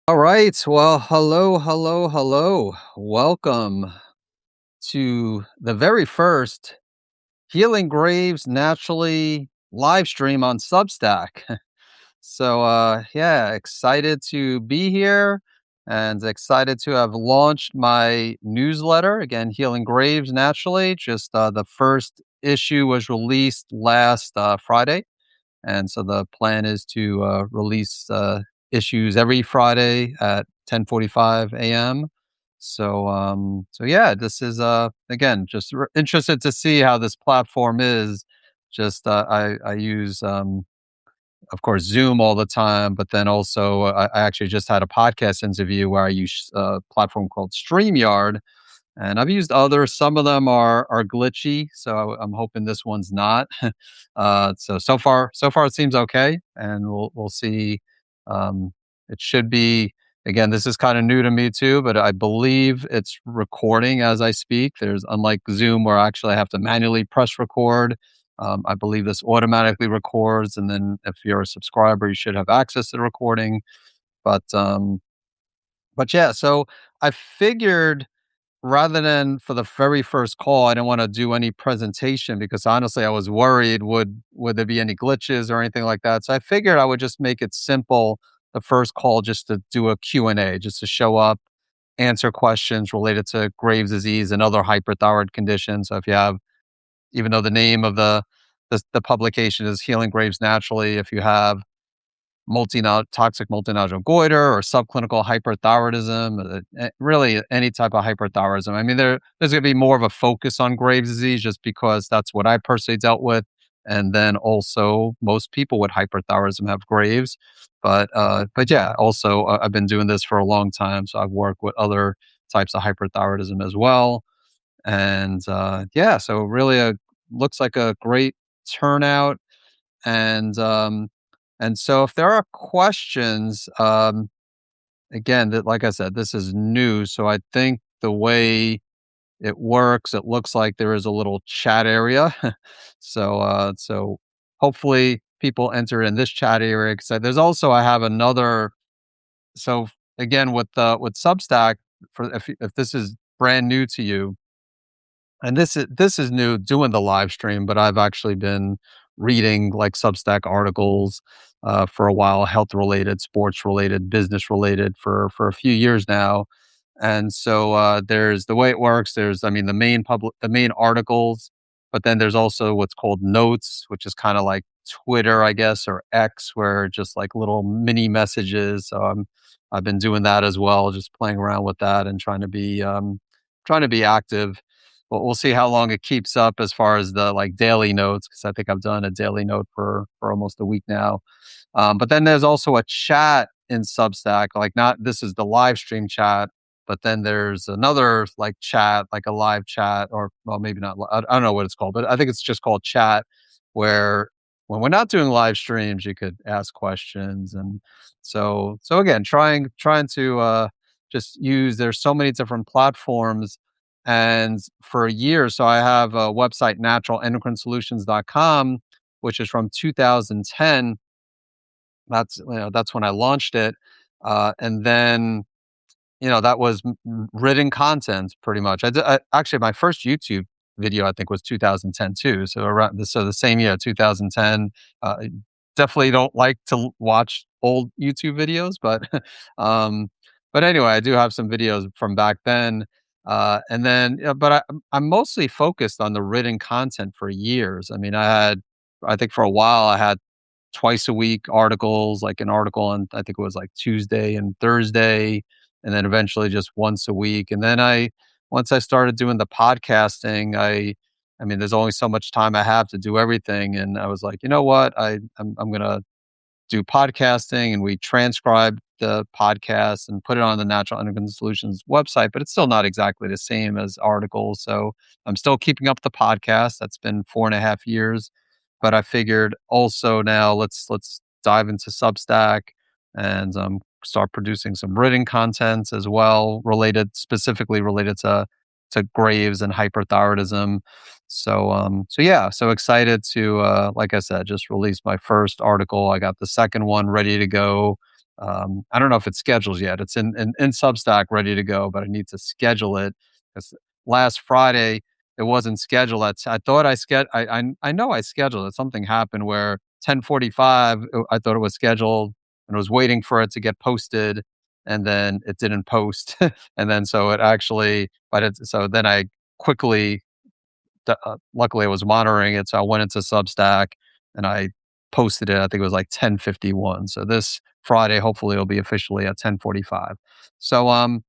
All right. Well, hello, hello, hello. Welcome to the very first Healing Graves Naturally live stream on Substack. Yeah, excited to be here and excited to have launched my newsletter. Again, Healing Graves Naturally. Just the first issue was released last Friday. And so the plan is to release issues every Friday at 10:45 a.m. So yeah, this is again just interested to see how this platform is. Just I use of course Zoom all the time, but then also I actually just had a podcast interview where I use a platform called StreamYard, and I've used others. Some of them are glitchy, so I'm hoping this one's not. So far it seems okay, and we'll see. It should be again. This is kind of new to me too, but I believe it's recording as I speak. There's unlike Zoom where I actually have to manually press record. I believe this automatically records, and then if you're a subscriber, you should have access to the recording. But um, but yeah, so I figured rather than for the very first call, I didn't want to do any presentation because honestly, I was worried would there be any glitches or anything like that. So I figured I would just make it simple the first call just to do a Q&A, just to show up, answer questions related to Graves' disease and other hyperthyroid conditions. So if you have, even though the name of the publication is Healing Graves Naturally, if you have toxic multinodular goiter or subclinical hyperthyroidism, really any type of hyperthyroidism. I mean, there's going to be more of a focus on Graves' disease just because that's what I personally dealt with. And then also most people with hyperthyroidism have Graves. But yeah, also I've been doing this for a long time. So I've worked with other types of hyperthyroidism as well. And yeah, so really looks like a great turnout. And so if there are questions, again, that like I said, this is new. So I think the way it works, it looks like there is a little chat area. So hopefully people enter in this chat area. Because there's also I have another. So again, with Substack, for if this is brand new to you, and this is new doing the live stream, but I've actually been reading like Substack articles for a while, health related, sports related, business related for a few years now. And so there's the way it works. There's I mean the main articles, but then there's also what's called notes, which is kind of like Twitter, I guess, or X, where just like little mini messages. So I've been doing that as well, just playing around with that and trying to be active. But we'll see how long it keeps up as far as the like daily notes, because I think I've done a daily note for almost a week now. But then there's also a chat in Substack, like not this is the live stream chat, but then there's another like chat, like a live chat, or well, maybe not. I don't know what it's called, but I think it's just called chat, where when we're not doing live streams, you could ask questions, and so again, trying to just use. There's so many different platforms, and for a year, so I have a website, naturalendocrinesolutions.com, which is from 2010. That's when I launched it, and then that was written content pretty much. Actually, my first YouTube video I think was 2010 too. So the same year, 2010. I definitely don't like to watch old YouTube videos, but um, but anyway, I do have some videos from back then. And then, but I'm mostly focused on the written content for years. I mean, I think for a while, I had twice a week articles, like an article on, I think it was like Tuesday and Thursday, and then eventually just once a week. And then once I started doing the podcasting, I mean, there's only so much time I have to do everything. And I was like, you know what? I'm going to do podcasting, and we transcribe the podcast and put it on the Natural Endocrine Solutions website, but it's still not exactly the same as articles. So I'm still keeping up the podcast. That's been 4.5 years, but I figured also now let's dive into Substack and start producing some written content as well, specifically related to Graves and hyperthyroidism. So yeah, so excited to like I said, just release my first article. I got the second one ready to go. I don't know if it's scheduled yet. It's in Substack ready to go, but I need to schedule it because last Friday it wasn't scheduled. I thought I know I scheduled it. Something happened where 10:45. I thought it was scheduled and I was waiting for it to get posted, and then it didn't post, and then so it actually. So then I quickly. Luckily, I was monitoring it, so I went into Substack and I posted it. I think it was like 10:51. So this Friday, hopefully, it'll be officially at 10:45. So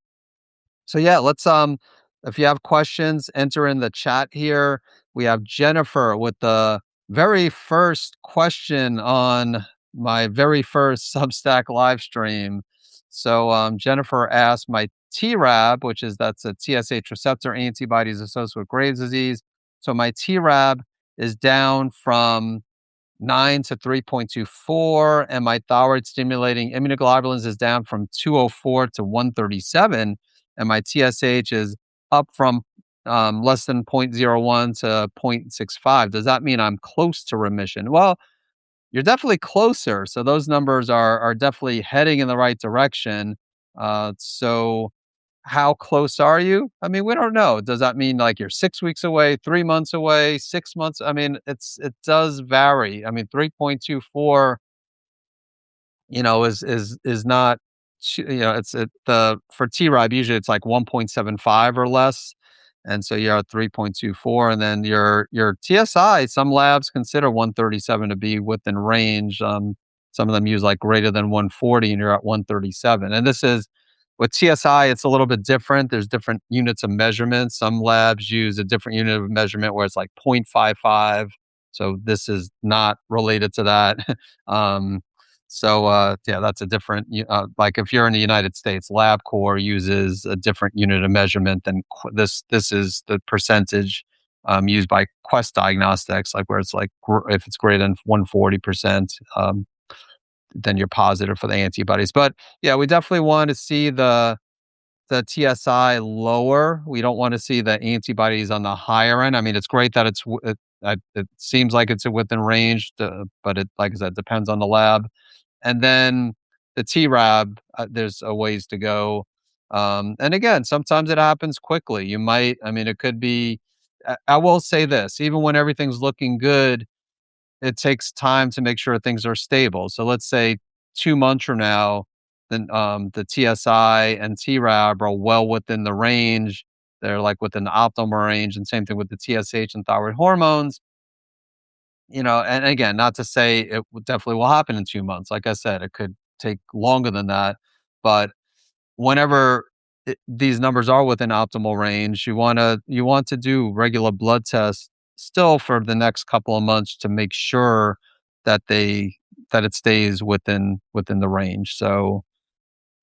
so yeah, let's if you have questions, enter in the chat here. We have Jennifer with the very first question on my very first Substack live stream. So Jennifer asked my TRAB, which is that's a TSH receptor antibodies associated with Graves' disease. So my TRAB is down from 9 to 3.24, and my thyroid stimulating immunoglobulins is down from 204 to 137, and my TSH is up from less than 0.01 to 0.65. Does that mean I'm close to remission? Well, you're definitely closer. So those numbers are definitely heading in the right direction. So how close are you? I mean, we don't know. Does that mean like you're 6 weeks away, 3 months away, 6 months? I mean, it does vary. I mean, 3.24, is not, it's the for TRIB usually it's like 1.75 or less, and so you're at 3.24, and then your TSI. Some labs consider 137 to be within range. Some of them use like greater than 140, and you're at 137. And this is with TSI, it's a little bit different. There's different units of measurement. Some labs use a different unit of measurement where it's like 0.55. So this is not related to that. um, yeah, that's a different, like if you're in the United States, LabCorp uses a different unit of measurement than this is the percentage used by Quest Diagnostics, like where it's like if it's greater than 140%, then you're positive for the antibodies. But yeah, we definitely want to see the TSI lower. We don't want to see the antibodies on the higher end. I mean, it's great that it seems like it's within range, but it, like I said, depends on the lab. And then the TRAB, there's a ways to go. And again, sometimes it happens quickly. I mean, it could be, I will say this, even when everything's looking good, it takes time to make sure things are stable. So let's say 2 months from now, then the TSI and TRAB are well within the range. They're like within the optimal range, and same thing with the TSH and thyroid hormones. And again, not to say definitely will happen in 2 months. Like I said, it could take longer than that. But whenever these numbers are within optimal range, you want to do regular blood tests still for the next couple of months to make sure that it stays within the range. So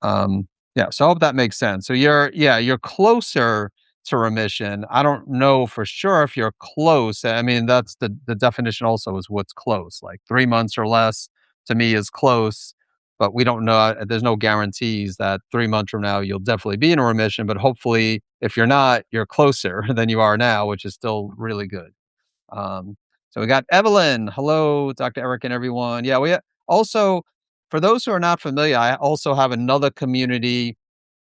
yeah, so I hope that makes sense. So you're closer to remission. I don't know for sure if you're close. I mean, that's the definition also is what's close. Like 3 months or less to me is close, but we don't know. There's no guarantees that 3 months from now you'll definitely be in a remission. But hopefully, if you're not, you're closer than you are now, which is still really good. Um, so we got Evelyn. Hello, Dr. Eric and everyone. Yeah, we also, for those who are not familiar, I also have another community.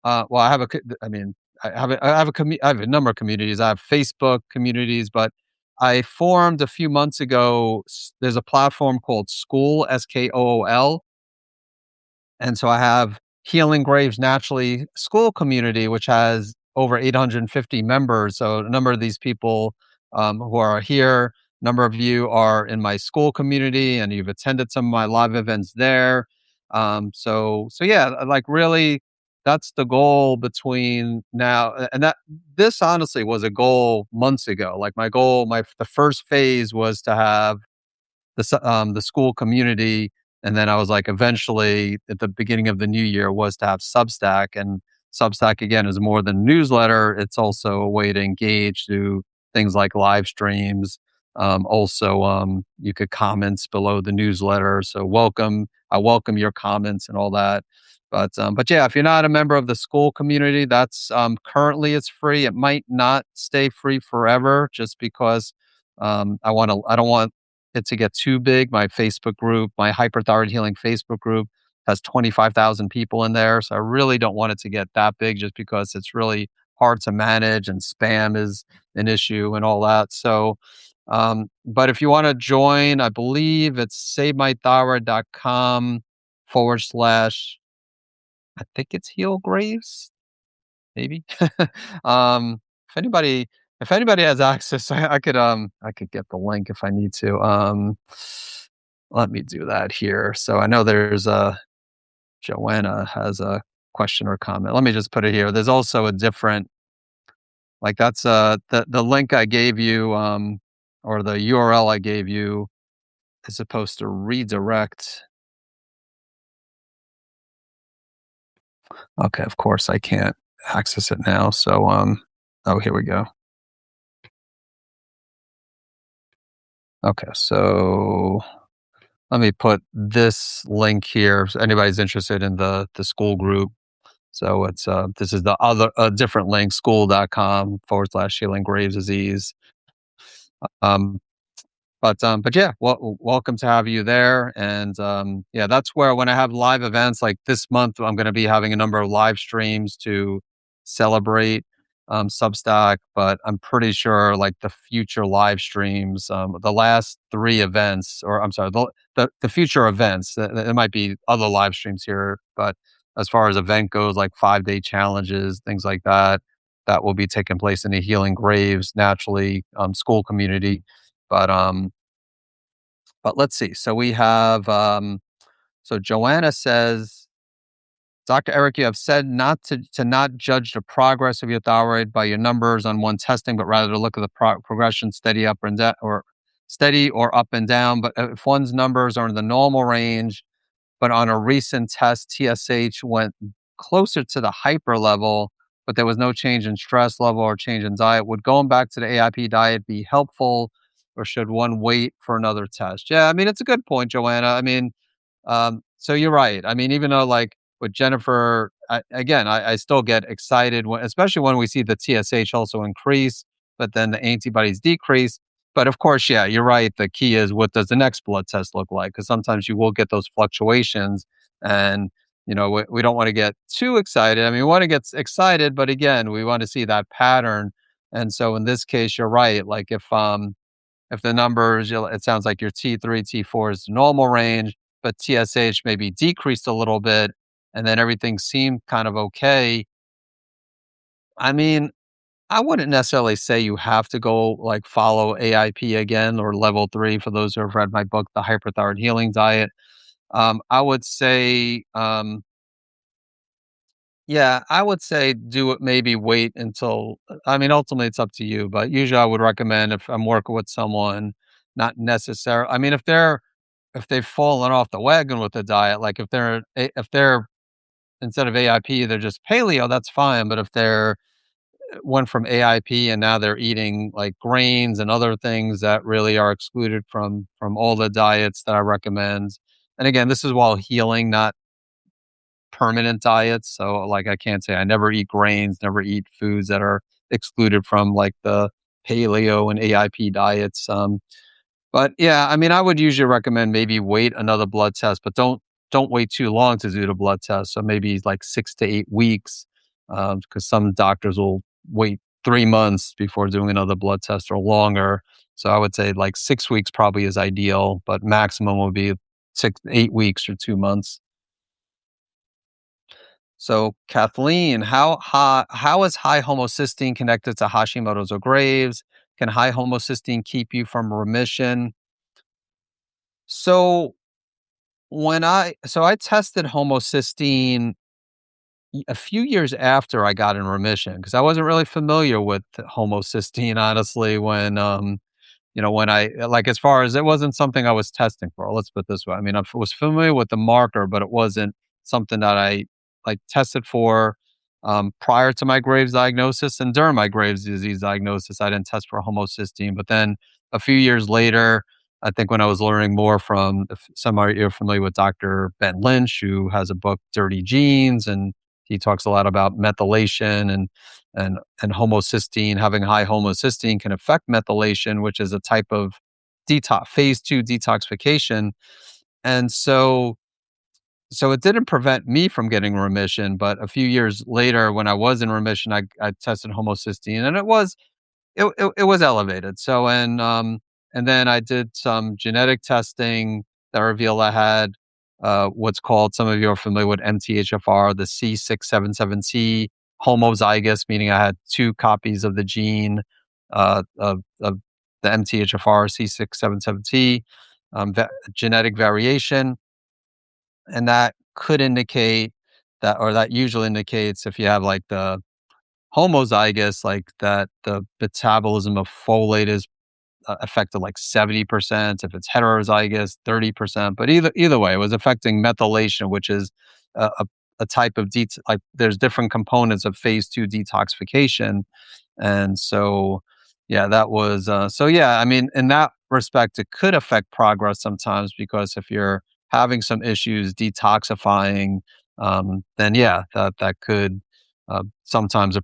Well, I mean, I have a number of communities. I have Facebook communities, but I formed a few months ago. There's a platform called School, SKOOL, and so I have Healing Graves Naturally School community, which has over 850 members. So a number of these people who are here, a number of you are in my school community, and you've attended some of my live events there. So yeah, like really, that's the goal between now and that. This honestly was a goal months ago. Like the first phase was to have the school community, and then I was like, eventually, at the beginning of the new year, was to have Substack, and Substack again is more than newsletter. It's also a way to engage through things like live streams. Also, you could comments below the newsletter. So I welcome your comments and all that. But yeah, if you're not a member of the school community, that's currently it's free. It might not stay free forever, just because I don't want it to get too big. My Facebook group, my Hyperthyroid Healing Facebook group, has 25,000 people in there. So I really don't want it to get that big just because it's really hard to manage and spam is an issue and all that. So, but if you want to join, I believe it's savemythyroid.com / I think it's Heal Graves, maybe. um, if anybody if anybody has access, I could get the link if I need to. Let me do that here. So I know there's a Joanna has a question or comment. Let me just put it here. There's also a different like that's the link I gave you or the URL I gave you is supposed to redirect. Okay, of course I can't access it now. So oh, here we go. Okay, so let me put this link here if anybody's interested in the school group. So it's this is the other a different link, school.com / healing Graves' disease. Um, but yeah, welcome to have you there. And yeah, that's where when I have live events like this month, I'm going to be having a number of live streams to celebrate Substack. But I'm pretty sure like the future live streams, the last three events, or I'm sorry, the future events, there might be other live streams here. But as far as event goes, like 5-day challenges, things like that, that will be taking place in the Healing Graves naturally school community. But but let's see. So we have so Joanna says, Dr. Eric, you have said not to not judge the progress of your thyroid by your numbers on one testing, but rather to look at the progression steady up and down or steady or up and down. But if one's numbers are in the normal range, but on a recent test, TSH went closer to the hyper level, but there was no change in stress level or change in diet. Would going back to the AIP diet be helpful, or should one wait for another test? Yeah, I mean, it's a good point, Joanna. I mean, so you're right. I mean, even though like with Jennifer, I still get excited when, especially when we see the TSH also increase, but then the antibodies decrease. But of course, yeah, you're right. The key is what does the next blood test look like? Because sometimes you will get those fluctuations, and we don't want to get too excited. I mean, we want to get excited, but again, we want to see that pattern. And so in this case, you're right. Like if the numbers, it sounds like your T3, T4 is the normal range, but TSH maybe decreased a little bit, and then everything seemed kind of okay. I mean, I wouldn't necessarily say you have to go like follow AIP again or level 3 for those who have read my book, The Hyperthyroid Healing Diet. I would say, yeah, I would say do it, maybe wait until, I mean, ultimately it's up to you, but usually I would recommend if I'm working with someone, not necessarily, I mean, if they've fallen off the wagon with the diet, like if they're instead of AIP, they're just paleo, that's fine. But if they're went from AIP and now they're eating like grains and other things that really are excluded from all the diets that I recommend. And again, this is while healing, not permanent diets. So like I can't say I never eat grains, never eat foods that are excluded from like the paleo and AIP diets. But yeah, I mean, I would usually recommend maybe wait another blood test, but don't wait too long to do the blood test. So maybe like 6 to 8 weeks, because some doctors will wait 3 months before doing another blood test or longer. So I would say like 6 weeks probably is ideal, but maximum would be 6 8 weeks or 2 months. So Kathleen, how is high homocysteine connected to Hashimoto's or Graves? Can high homocysteine keep you from remission? So I tested homocysteine a few years after I got in remission because I wasn't really familiar with homocysteine honestly when I like as far as it wasn't something I was testing for. Let's put it this way. I mean, I was familiar with the marker, but it wasn't something that I like tested for prior to my Graves diagnosis and during my Graves disease diagnosis. I didn't test for homocysteine, but then a few years later, I think when I was learning more from some of you're familiar with Dr. Ben Lynch, who has a book, Dirty Genes, and he talks a lot about methylation and homocysteine. Having high homocysteine can affect methylation, which is a type of phase 2 detoxification. And so so it didn't prevent me from getting remission, but a few years later when I was in remission, I tested homocysteine and it was elevated. So and then I did some genetic testing that revealed I had what's called, some of you are familiar with MTHFR, the C677T homozygous, meaning I had two copies of the gene of the MTHFR C677T genetic variation, and that could indicate that, or that usually indicates if you have like the homozygous, like that the metabolism of folate is affected like 70%. If it's heterozygous, 30%. But either way, it was affecting methylation, which is a type of like there's different components of phase two detoxification. And so, yeah, that was so. Yeah, I mean, in that respect, it could affect progress sometimes because if you're having some issues detoxifying, then yeah, that could sometimes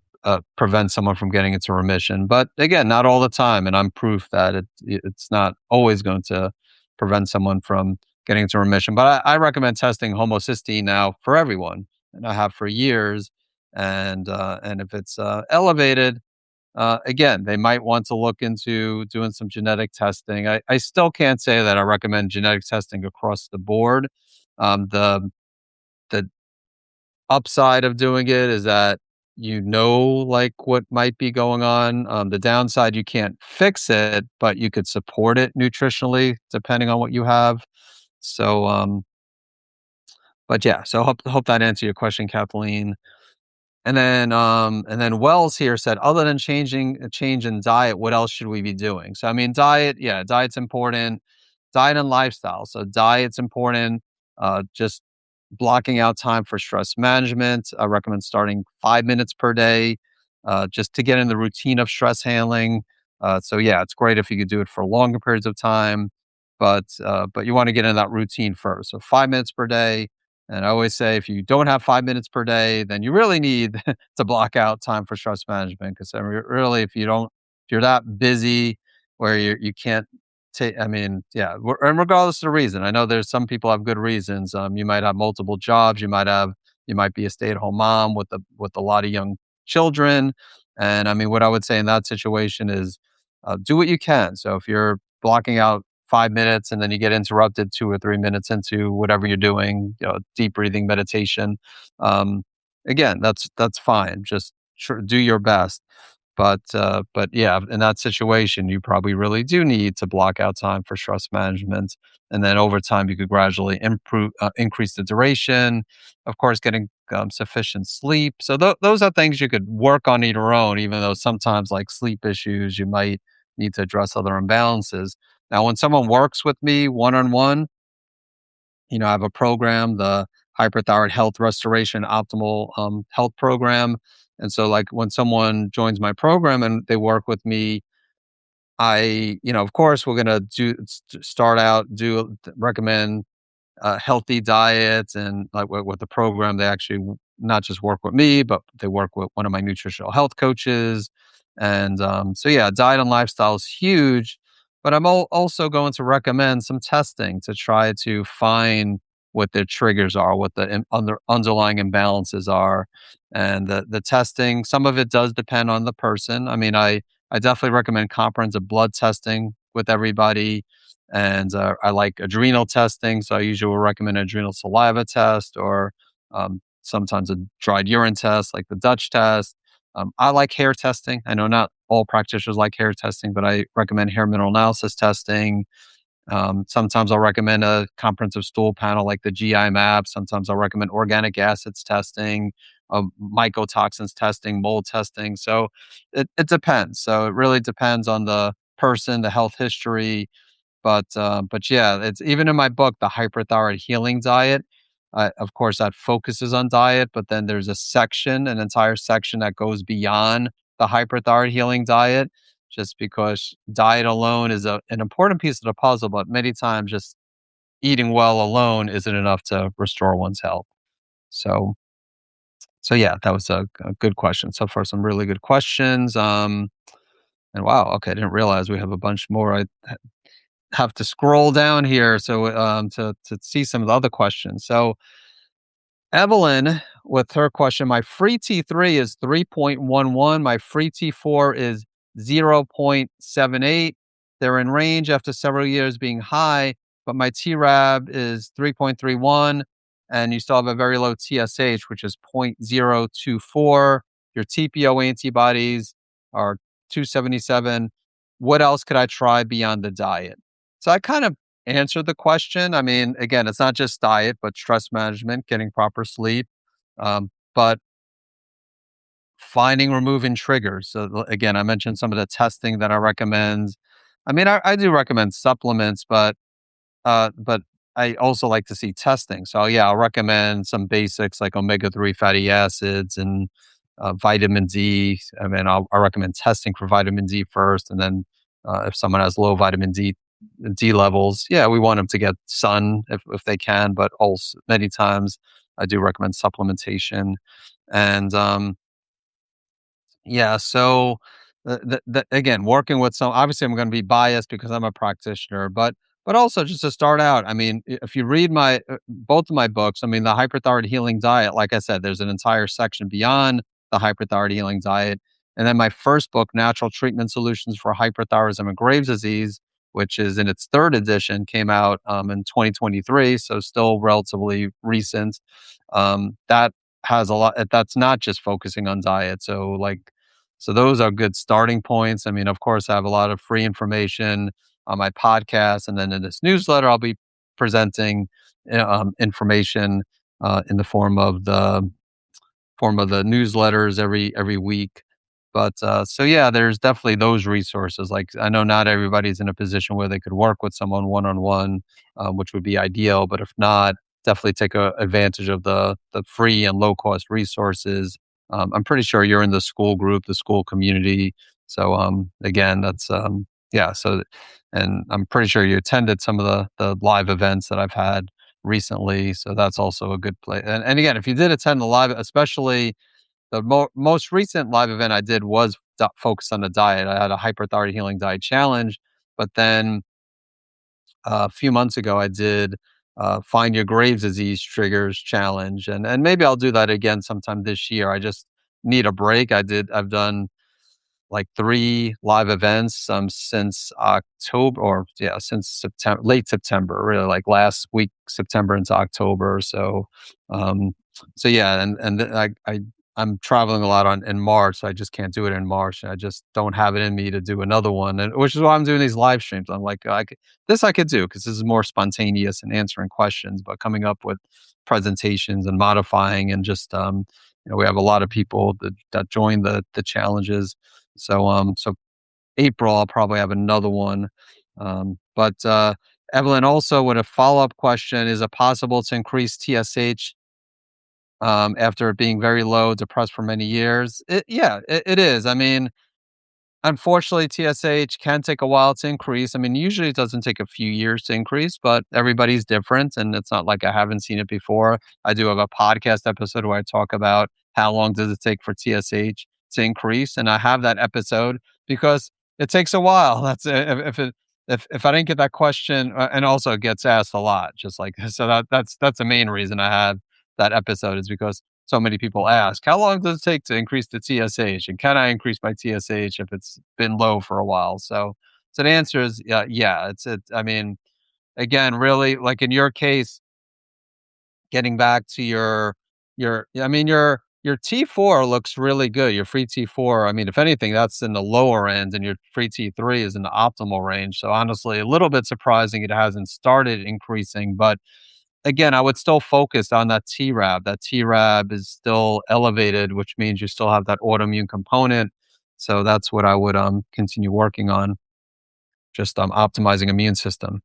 prevent someone from getting into remission. But again, not all the time, and I'm proof that it's not always going to prevent someone from getting into remission. But I recommend testing homocysteine now for everyone, and I have for years. And if it's elevated, again, they might want to look into doing some genetic testing. I still can't say that I recommend genetic testing across the board. The upside of doing it is that like what might be going on. The downside, you can't fix it, but you could support it nutritionally depending on what you have. So, but yeah, so hope that answered your question, Kathleen. And then Wells here said, other than changing a change in diet, what else should we be doing? So I mean, diet, yeah, diet's important. Diet and lifestyle. So diet's important. Just blocking out time for stress management. I recommend starting 5 minutes per day, just to get in the routine of stress handling. So yeah, it's great if you could do it for longer periods of time, but you want to get in that routine first. So 5 minutes per day. And I always say, if you don't have 5 minutes per day, then you really need to block out time for stress management. Because really, if you're that busy where you can't take, I mean, yeah, and regardless of the reason, I know there's some people have good reasons. You might have multiple jobs. You might be a stay-at-home mom with a lot of young children. And I mean, what I would say in that situation is do what you can. So if you're blocking out 5 minutes and then you get interrupted 2 or 3 minutes into whatever you're doing, deep breathing, meditation. Um, Again, that's fine. Just do your best. But yeah, in that situation, you probably really do need to block out time for stress management, and then over time, you could gradually increase the duration. Of course, getting sufficient sleep. So those are things you could work on your own, even though sometimes, like sleep issues, you might need to address other imbalances. Now, when someone works with me one on one, I have a program, the Hyperthyroid Health Restoration Optimal Health Program. And so, like, when someone joins my program and they work with me, of course, we're going to start out, recommend healthy diets, and like with the program, they actually not just work with me, but they work with one of my nutritional health coaches. And so, yeah, diet and lifestyle is huge. But I'm also going to recommend some testing to try to find what their triggers are, what the underlying imbalances are. And the testing, some of it does depend on the person. I mean, I definitely recommend comprehensive blood testing with everybody. And I like adrenal testing, so I usually will recommend an adrenal saliva test, or sometimes a dried urine test, like the Dutch test. I like hair testing. I know not all practitioners like hair testing, but I recommend hair mineral analysis testing. Sometimes I'll recommend a comprehensive stool panel like the GI map. Sometimes I'll recommend organic acids testing, mycotoxins testing, mold testing. So it depends. So it really depends on the person, the health history, but yeah, it's even in my book, The Hyperthyroid Healing Diet. Of course, that focuses on diet, but then there's an entire section that goes beyond the hyperthyroid healing diet, just because diet alone is an important piece of the puzzle, but many times just eating well alone isn't enough to restore one's health. So, so yeah, that was a good question. So far, some really good questions. And wow, okay, I didn't realize we have a bunch more. I have to scroll down here so to see some of the other questions. So Evelyn, with her question, my free T3 is 3.11. My free T4 is 0.78. They're in range after several years being high, but my TRAB is 3.31, and you still have a very low TSH, which is 0.024. Your TPO antibodies are 277. What else could I try beyond the diet? So I kind of answered the question. I mean, again, it's not just diet, but stress management, getting proper sleep, but finding, removing triggers. So again, I mentioned some of the testing that I recommend. I mean, I do recommend supplements, but I also like to see testing. So yeah, I'll recommend some basics like omega-3 fatty acids and vitamin D. I mean, I recommend testing for vitamin D first, and then if someone has low vitamin D levels, yeah, we want them to get sun if they can. But also many times I do recommend supplementation, and yeah, so again, working with some obviously I'm going to be biased because I'm a practitioner, but also just to start out, I mean, if you read my both of my books, I mean, the Hyperthyroid Healing Diet, like I said, there's an entire section beyond the Hyperthyroid Healing Diet, and then my first book, Natural Treatment Solutions for Hyperthyroidism and Graves' Disease, which is in its third edition, came out in 2023, so still relatively recent. That has a lot. That's not just focusing on diet, so those are good starting points. I mean, of course, I have a lot of free information on my podcast, and then in this newsletter, I'll be presenting information in the form of the newsletters every week. But so yeah, there's definitely those resources. Like I know not everybody's in a position where they could work with someone one on one, which would be ideal. But if not, definitely take advantage of the free and low cost resources. I'm pretty sure you're in the school group, the school community. So again, that's yeah. So and I'm pretty sure you attended some of the live events that I've had recently. So that's also a good place. And again, if you did attend the live, especially the most recent live event I did was focused on the diet. I had a hyperthyroid healing diet challenge, but then a few months ago I did find your Graves' disease triggers challenge, and maybe I'll do that again sometime this year. I just need a break. I've done like 3 live events, since October, or yeah, since September, late September, really like last week, September into October. Um, so yeah, I'm traveling a lot in March, so I just can't do it in March. And I just don't have it in me to do another one, and which is why I'm doing these live streams. I'm like, this I could do because this is more spontaneous and answering questions, but coming up with presentations and modifying and just we have a lot of people that join the challenges. So April, I'll probably have another one. But Evelyn, also with a follow up question: is it possible to increase TSH after it being very low, depressed for many years? Yeah, it is. I mean, unfortunately, TSH can take a while to increase. I mean, usually it doesn't take a few years to increase, but everybody's different. And it's not like I haven't seen it before. I do have a podcast episode where I talk about how long does it take for TSH to increase. And I have that episode because it takes a while. That's if I didn't get that question, and also it gets asked a lot, just like so that's the main reason I have that episode is because so many people ask, how long does it take to increase the TSH? And can I increase my TSH if it's been low for a while? So the answer is yeah. I mean, again, really, like in your case, getting back to I mean, your T4 looks really good. Your free T4, I mean, if anything, that's in the lower end, and your free T3 is in the optimal range. So honestly, a little bit surprising it hasn't started increasing, but again, I would still focus on that TRAB. That TRAB is still elevated, which means you still have that autoimmune component. So that's what I would continue working on, just optimizing immune system.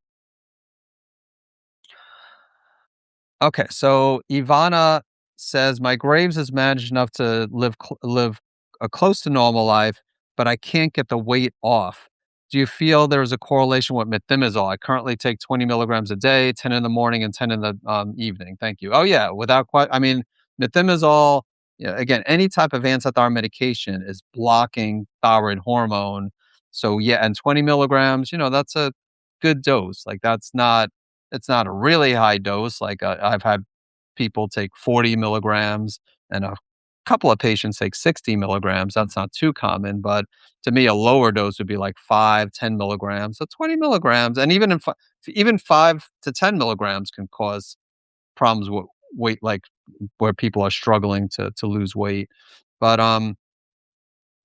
Okay, so Ivana says my Graves is managed enough to live a close to normal life, but I can't get the weight off. Do you feel there is a correlation with methimazole? I currently take 20 milligrams a day, 10 in the morning and 10 in the evening. Thank you. Oh yeah, without quite. I mean, methimazole. Yeah, again, any type of antithyroid medication is blocking thyroid hormone. So yeah, and 20 milligrams, that's a good dose. Like that's not it's not a really high dose. Like I've had people take 40 milligrams, and a couple of patients take 60 milligrams. That's not too common, but to me, a lower dose would be like 5, 10 milligrams. So 20 milligrams, and even 5 to 10 milligrams can cause problems with weight, like where people are struggling to lose weight. But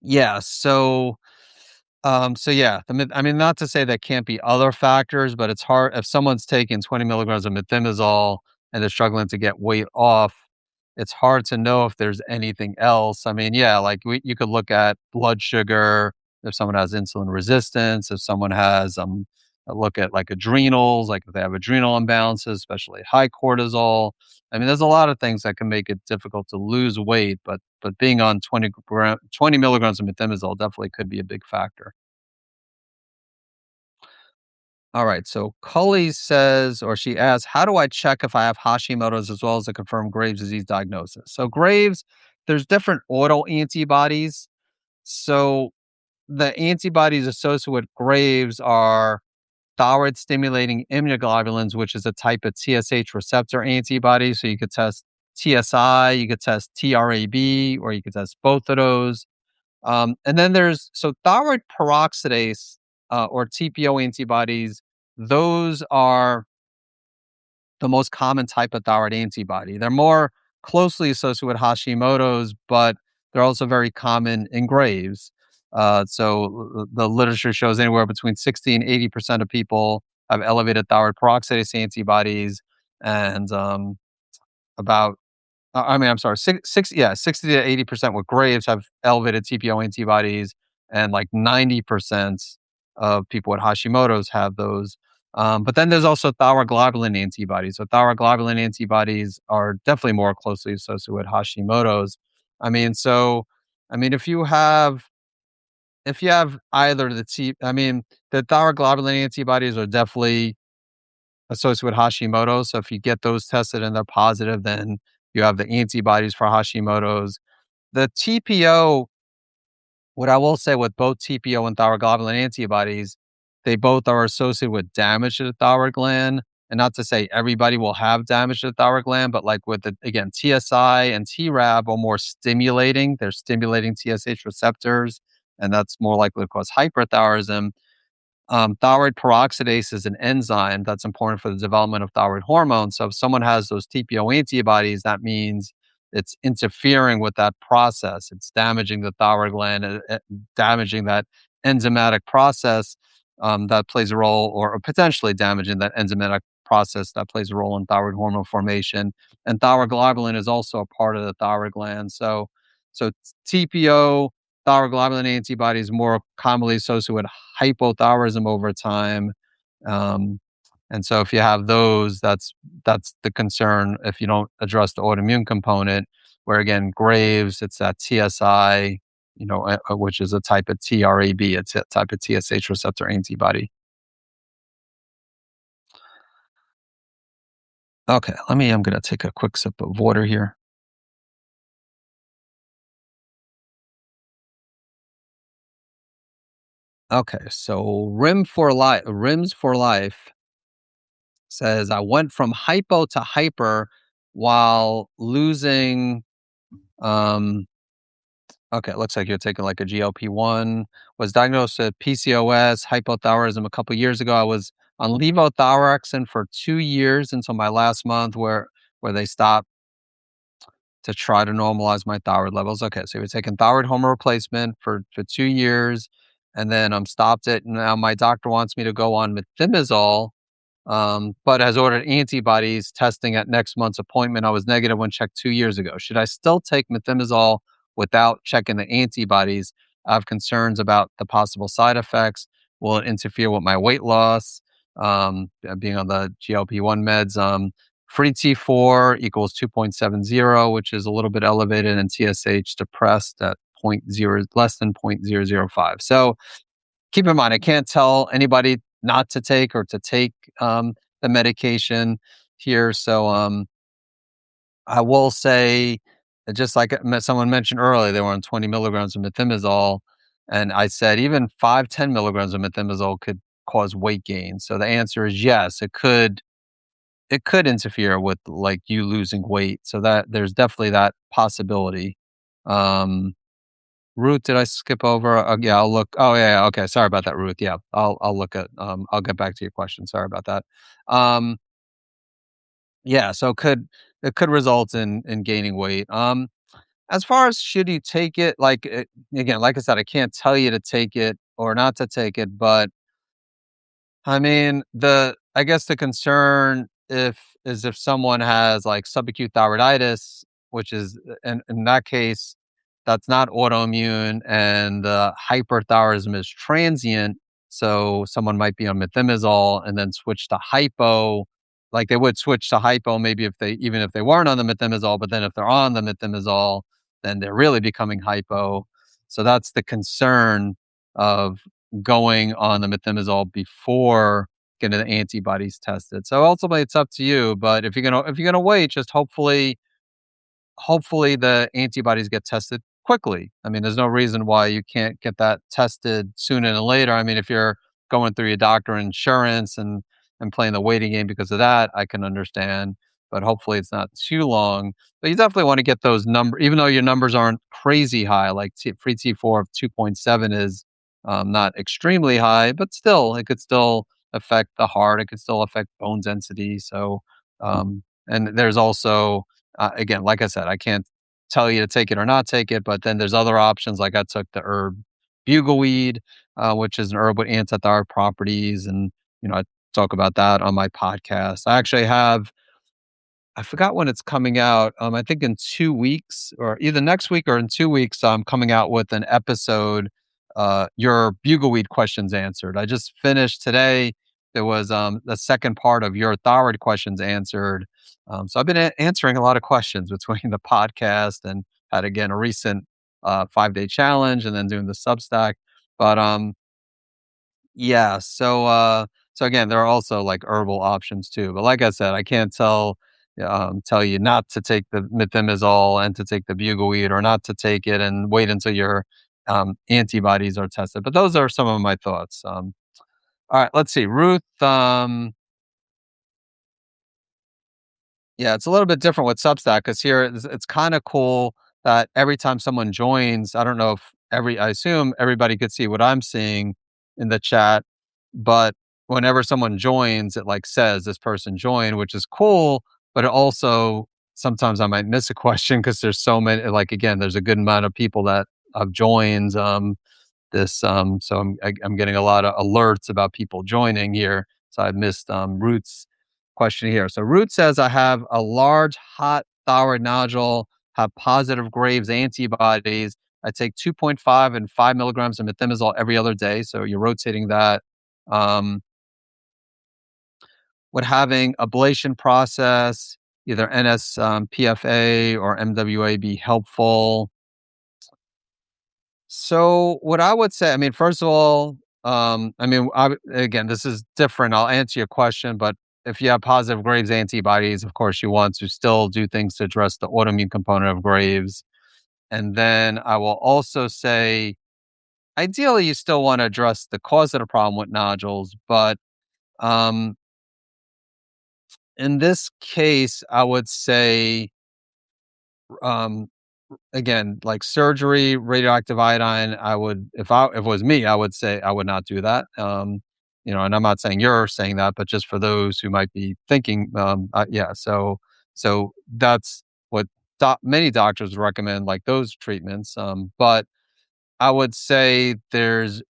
yeah, so yeah, I mean, not to say there can't be other factors, but it's hard if someone's taking 20 milligrams of methimazole and they're struggling to get weight off. It's hard to know if there's anything else. I mean, yeah, like you could look at blood sugar if someone has insulin resistance, if someone has look at like adrenals, like if they have adrenal imbalances, especially high cortisol. I mean, there's a lot of things that can make it difficult to lose weight, but being on 20 milligrams of methimazole definitely could be a big factor. All right. So Cully says, or she asks, how do I check if I have Hashimoto's as well as a confirmed Graves' disease diagnosis? So Graves, there's different auto antibodies. So the antibodies associated with Graves are thyroid stimulating immunoglobulins, which is a type of TSH receptor antibody. So you could test TSI, you could test TRAB, or you could test both of those. And then so thyroid peroxidase or TPO antibodies. Those are the most common type of thyroid antibody. They're more closely associated with Hashimoto's, but they're also very common in Graves. So the literature shows anywhere between 60 and 80% of people have elevated thyroid peroxidase antibodies, and about I mean, I'm sorry, 60 to 80% with Graves have elevated TPO antibodies, and like 90% of people with Hashimoto's have those. But then there's also thyroglobulin antibodies. So thyroglobulin antibodies are definitely more closely associated with Hashimoto's. I mean, I mean, if you have either I mean, the thyroglobulin antibodies are definitely associated with Hashimoto's. So if you get those tested and they're positive, then you have the antibodies for Hashimoto's. The TPO, what I will say with both TPO and thyroglobulin antibodies, they both are associated with damage to the thyroid gland. And not to say everybody will have damage to the thyroid gland, but like with again, TSI and TRAB are more stimulating. They're stimulating TSH receptors, and that's more likely to cause hyperthyroidism. Thyroid peroxidase is an enzyme that's important for the development of thyroid hormone. So if someone has those TPO antibodies, that means it's interfering with that process. It's damaging the thyroid gland, damaging that enzymatic process that plays a role, or potentially damaging that enzymatic process that plays a role in thyroid hormone formation. And thyroglobulin is also a part of the thyroid gland. So TPO, thyroglobulin antibodies more commonly associated with hypothyroidism over time. Um, and so if you have those, that's the concern if you don't address the autoimmune component, where again, Graves, it's that TSI, which is a type of TRAB, it's a type of TSH receptor antibody. Okay, I'm going to take a quick sip of water here. Okay, so Rims for Life says, I went from hypo to hyper while losing. Um, okay, it looks like you're taking like a GLP-1. Was diagnosed with PCOS, hypothyroidism a couple years ago. I was on levothyroxine for 2 years until my last month, where they stopped to try to normalize my thyroid levels. Okay, so you're taking thyroid hormone replacement for 2 years, and then stopped it. Now my doctor wants me to go on methimazole, but has ordered antibodies testing at next month's appointment. I was negative when checked 2 years ago. Should I still take methimazole without checking the antibodies? I have concerns about the possible side effects. Will it interfere with my weight loss? Being on the GLP-1 meds, free T4 equals 2.70, which is a little bit elevated, and TSH depressed at less than 0.005. So keep in mind, I can't tell anybody not to take or to take the medication here. So I will say, just like someone mentioned earlier, they were on 20 milligrams of methimazole. And I said even 5, 10 milligrams of methimazole could cause weight gain. So the answer is yes, it could it could interfere with, like, you losing weight, so that there's definitely that possibility. Um, Ruth, did I skip over? Yeah, I'll look. Oh, yeah, yeah, okay, sorry about that, Ruth. Yeah, I'll look at, I'll get back to your question. Sorry about that. Um, yeah, so it could result in gaining weight. As far as should you take it, like, again, like I said, I can't tell you to take it or not to take it, but I mean, I guess the concern if someone has like subacute thyroiditis, which is in that case, that's not autoimmune, and hyperthyroidism is transient. So someone might be on methimazole and then switch to hypo. Like they would switch to hypo maybe if they even if they weren't on the methimazole, but then if they're on the methimazole, then they're really becoming hypo. So that's the concern of going on the methimazole before getting the antibodies tested. So ultimately, it's up to you. But if you're gonna wait, just hopefully the antibodies get tested quickly. I mean, there's no reason why you can't get that tested sooner than later. I mean, if you're going through your doctor insurance and playing the waiting game because of that, I can understand. But hopefully it's not too long. But you definitely want to get those numbers, even though your numbers aren't crazy high, like free T4 of 2.7 is not extremely high, but still, it could still affect the heart. It could still affect bone density. So, and there's also again, like I said, I can't tell you to take it or not take it, but then there's other options. Like I took the herb bugleweed, which is an herb with antithyroid properties, and I talk about that on my podcast. I forgot when it's coming out. I think in 2 weeks, or either next week or in 2 weeks, I'm coming out with an episode. Your bugleweed questions answered. I just finished today. There was the second part of your thyroid questions answered. So I've been answering a lot of questions between the podcast and had again a recent 5-day challenge, and then doing the Substack. But yeah. So again, there are also like herbal options too. But like I said, I can't tell you not to take the methimazole and to take the bugleweed, or not to take it and wait until your antibodies are tested. But those are some of my thoughts. All right, let's see, Ruth. Yeah, it's a little bit different with Substack because here it's kind of cool that every time someone joins, I don't know if I assume everybody could see what I'm seeing in the chat, but whenever someone joins, it like says this person joined, which is cool, but it also sometimes I might miss a question because there's so many, like again, there's a good amount of people that have joined. So I'm getting a lot of alerts about people joining here. So I missed Root's question here. So Root says, I have a large hot thyroid nodule, have positive Graves antibodies. I take 2.5 and 5 milligrams of methimazole every other day. So you're rotating that. Um, would having ablation process, either NS-PFA or MWA, be helpful? So what I would say, I mean, first of all, again, this is different. I'll answer your question, but if you have positive Graves antibodies, of course, you want to still do things to address the autoimmune component of Graves. And then I will also say, ideally, you still want to address the cause of the problem with nodules. But um, in this case, I would say, um, again, like surgery, radioactive iodine, if it was me, I would say I would not do that. And I'm not saying you're saying that, but just for those who might be thinking, yeah. So that's what many doctors recommend, like those treatments. But I would say there's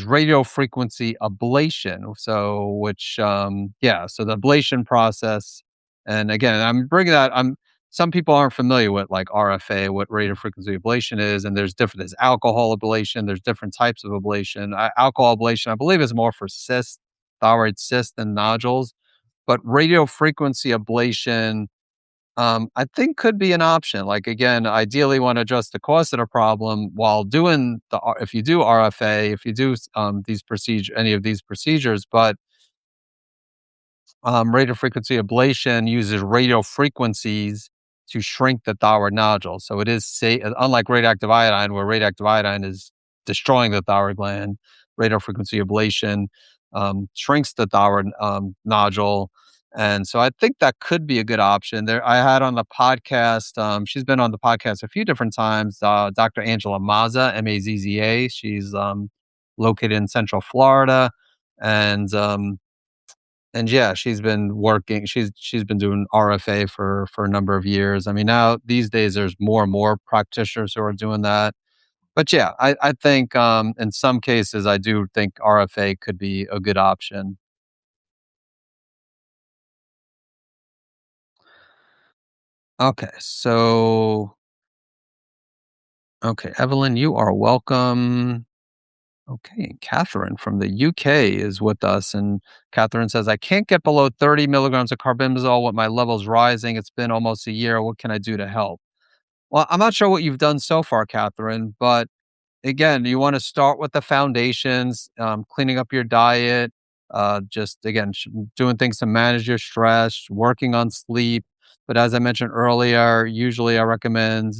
radio frequency ablation. So which yeah, so the ablation process, and again, I'm bringing that I'm some people aren't familiar with like RFA, what radio frequency ablation is, and there's alcohol ablation, there's different types of ablation. Alcohol ablation, I believe, is more for cysts, thyroid cysts and nodules, but radio frequency ablation, I think could be an option. Like again, ideally want to address the cause of the problem while doing if you do RFA, if you do any of these procedures, but radio frequency ablation uses radio frequencies to shrink the thyroid nodule. So it is unlike radioactive iodine, where radioactive iodine is destroying the thyroid gland. Radio frequency ablation shrinks the thyroid nodule, And so I think that could be a good option. There, I had on the podcast. She's been on the podcast a few different times. Dr. Angela Mazza, Mazza. She's located in Central Florida, and yeah, she's been working. She's been doing RFA for a number of years. I mean, now these days there's more and more practitioners who are doing that. But yeah, I think in some cases I do think RFA could be a good option. Okay, so okay, Evelyn, you are welcome. Okay, and Catherine from the UK is with us, and Catherine says, "I can't get below 30 milligrams of carbimazole with my levels rising. It's been almost a year. What can I do to help?" Well, I'm not sure what you've done so far, Catherine, but again, you want to start with the foundations, cleaning up your diet, just again, doing things to manage your stress, working on sleep. But as I mentioned earlier, usually I recommend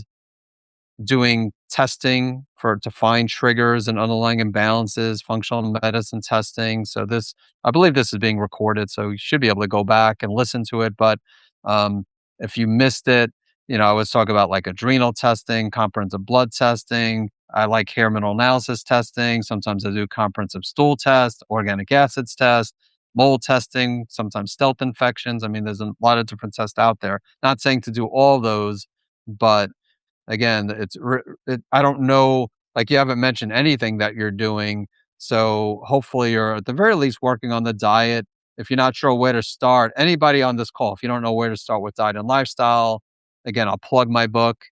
doing testing for to find triggers and underlying imbalances, functional medicine testing. So this, I believe this is being recorded, so you should be able to go back and listen to it. But if you missed it, I always talk about like adrenal testing, comprehensive blood testing. I like hair mineral analysis testing. Sometimes I do comprehensive stool test, organic acids test, mold testing, sometimes stealth infections. I mean, there's a lot of different tests out there. Not saying to do all those, but again, I don't know, like, you haven't mentioned anything that you're doing, so hopefully you're at the very least working on the diet. If you're not sure where to start, anybody on this call, if you don't know where to start with diet and lifestyle, again, I'll plug my book,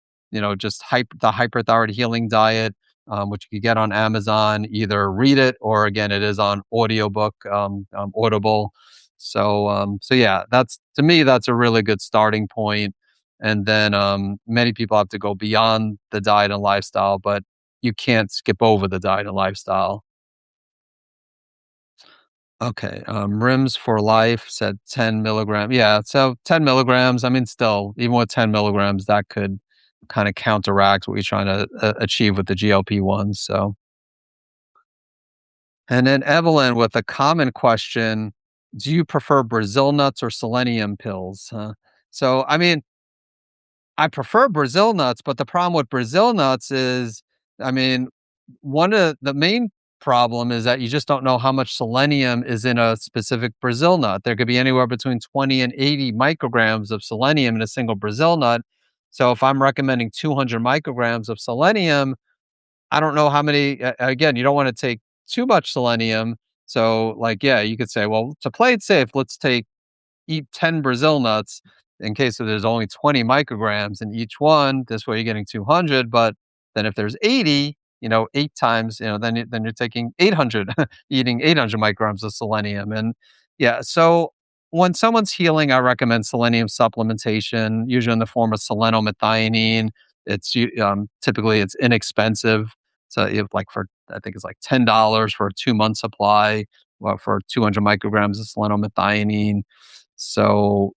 just the Hyperthyroid Healing Diet, which you can get on Amazon. Either read it or again, it is on audiobook, Audible. So yeah, that's to me, that's a really good starting point. And then many people have to go beyond the diet and lifestyle, but you can't skip over the diet and lifestyle. Okay, Rims for Life said 10 milligrams. Yeah, so 10 milligrams. I mean, still, even with 10 milligrams, that could kind of counteract what you're trying to achieve with the GLP ones. So, and then Evelyn with a common question: do you prefer Brazil nuts or selenium pills? So, I mean, I prefer Brazil nuts, but the problem with Brazil nuts is, I mean, one of the main problem is that you just don't know how much selenium is in a specific Brazil nut. There could be anywhere between 20 and 80 micrograms of selenium in a single Brazil nut. So if I'm recommending 200 micrograms of selenium, I don't know how many. Again, you don't want to take too much selenium. So, like, yeah, you could say, well, to play it safe, let's take eat 10 Brazil nuts in case of there's only 20 micrograms in each one. This way you're getting 200. But then if there's 80, eight times, then you're taking 800, eating 800 micrograms of selenium. And yeah, so when someone's healing, I recommend selenium supplementation, usually in the form of selenomethionine. Typically it's inexpensive. So you have like for, I think it's like $10 for a 2 month supply, well, for 200 micrograms of selenomethionine. So,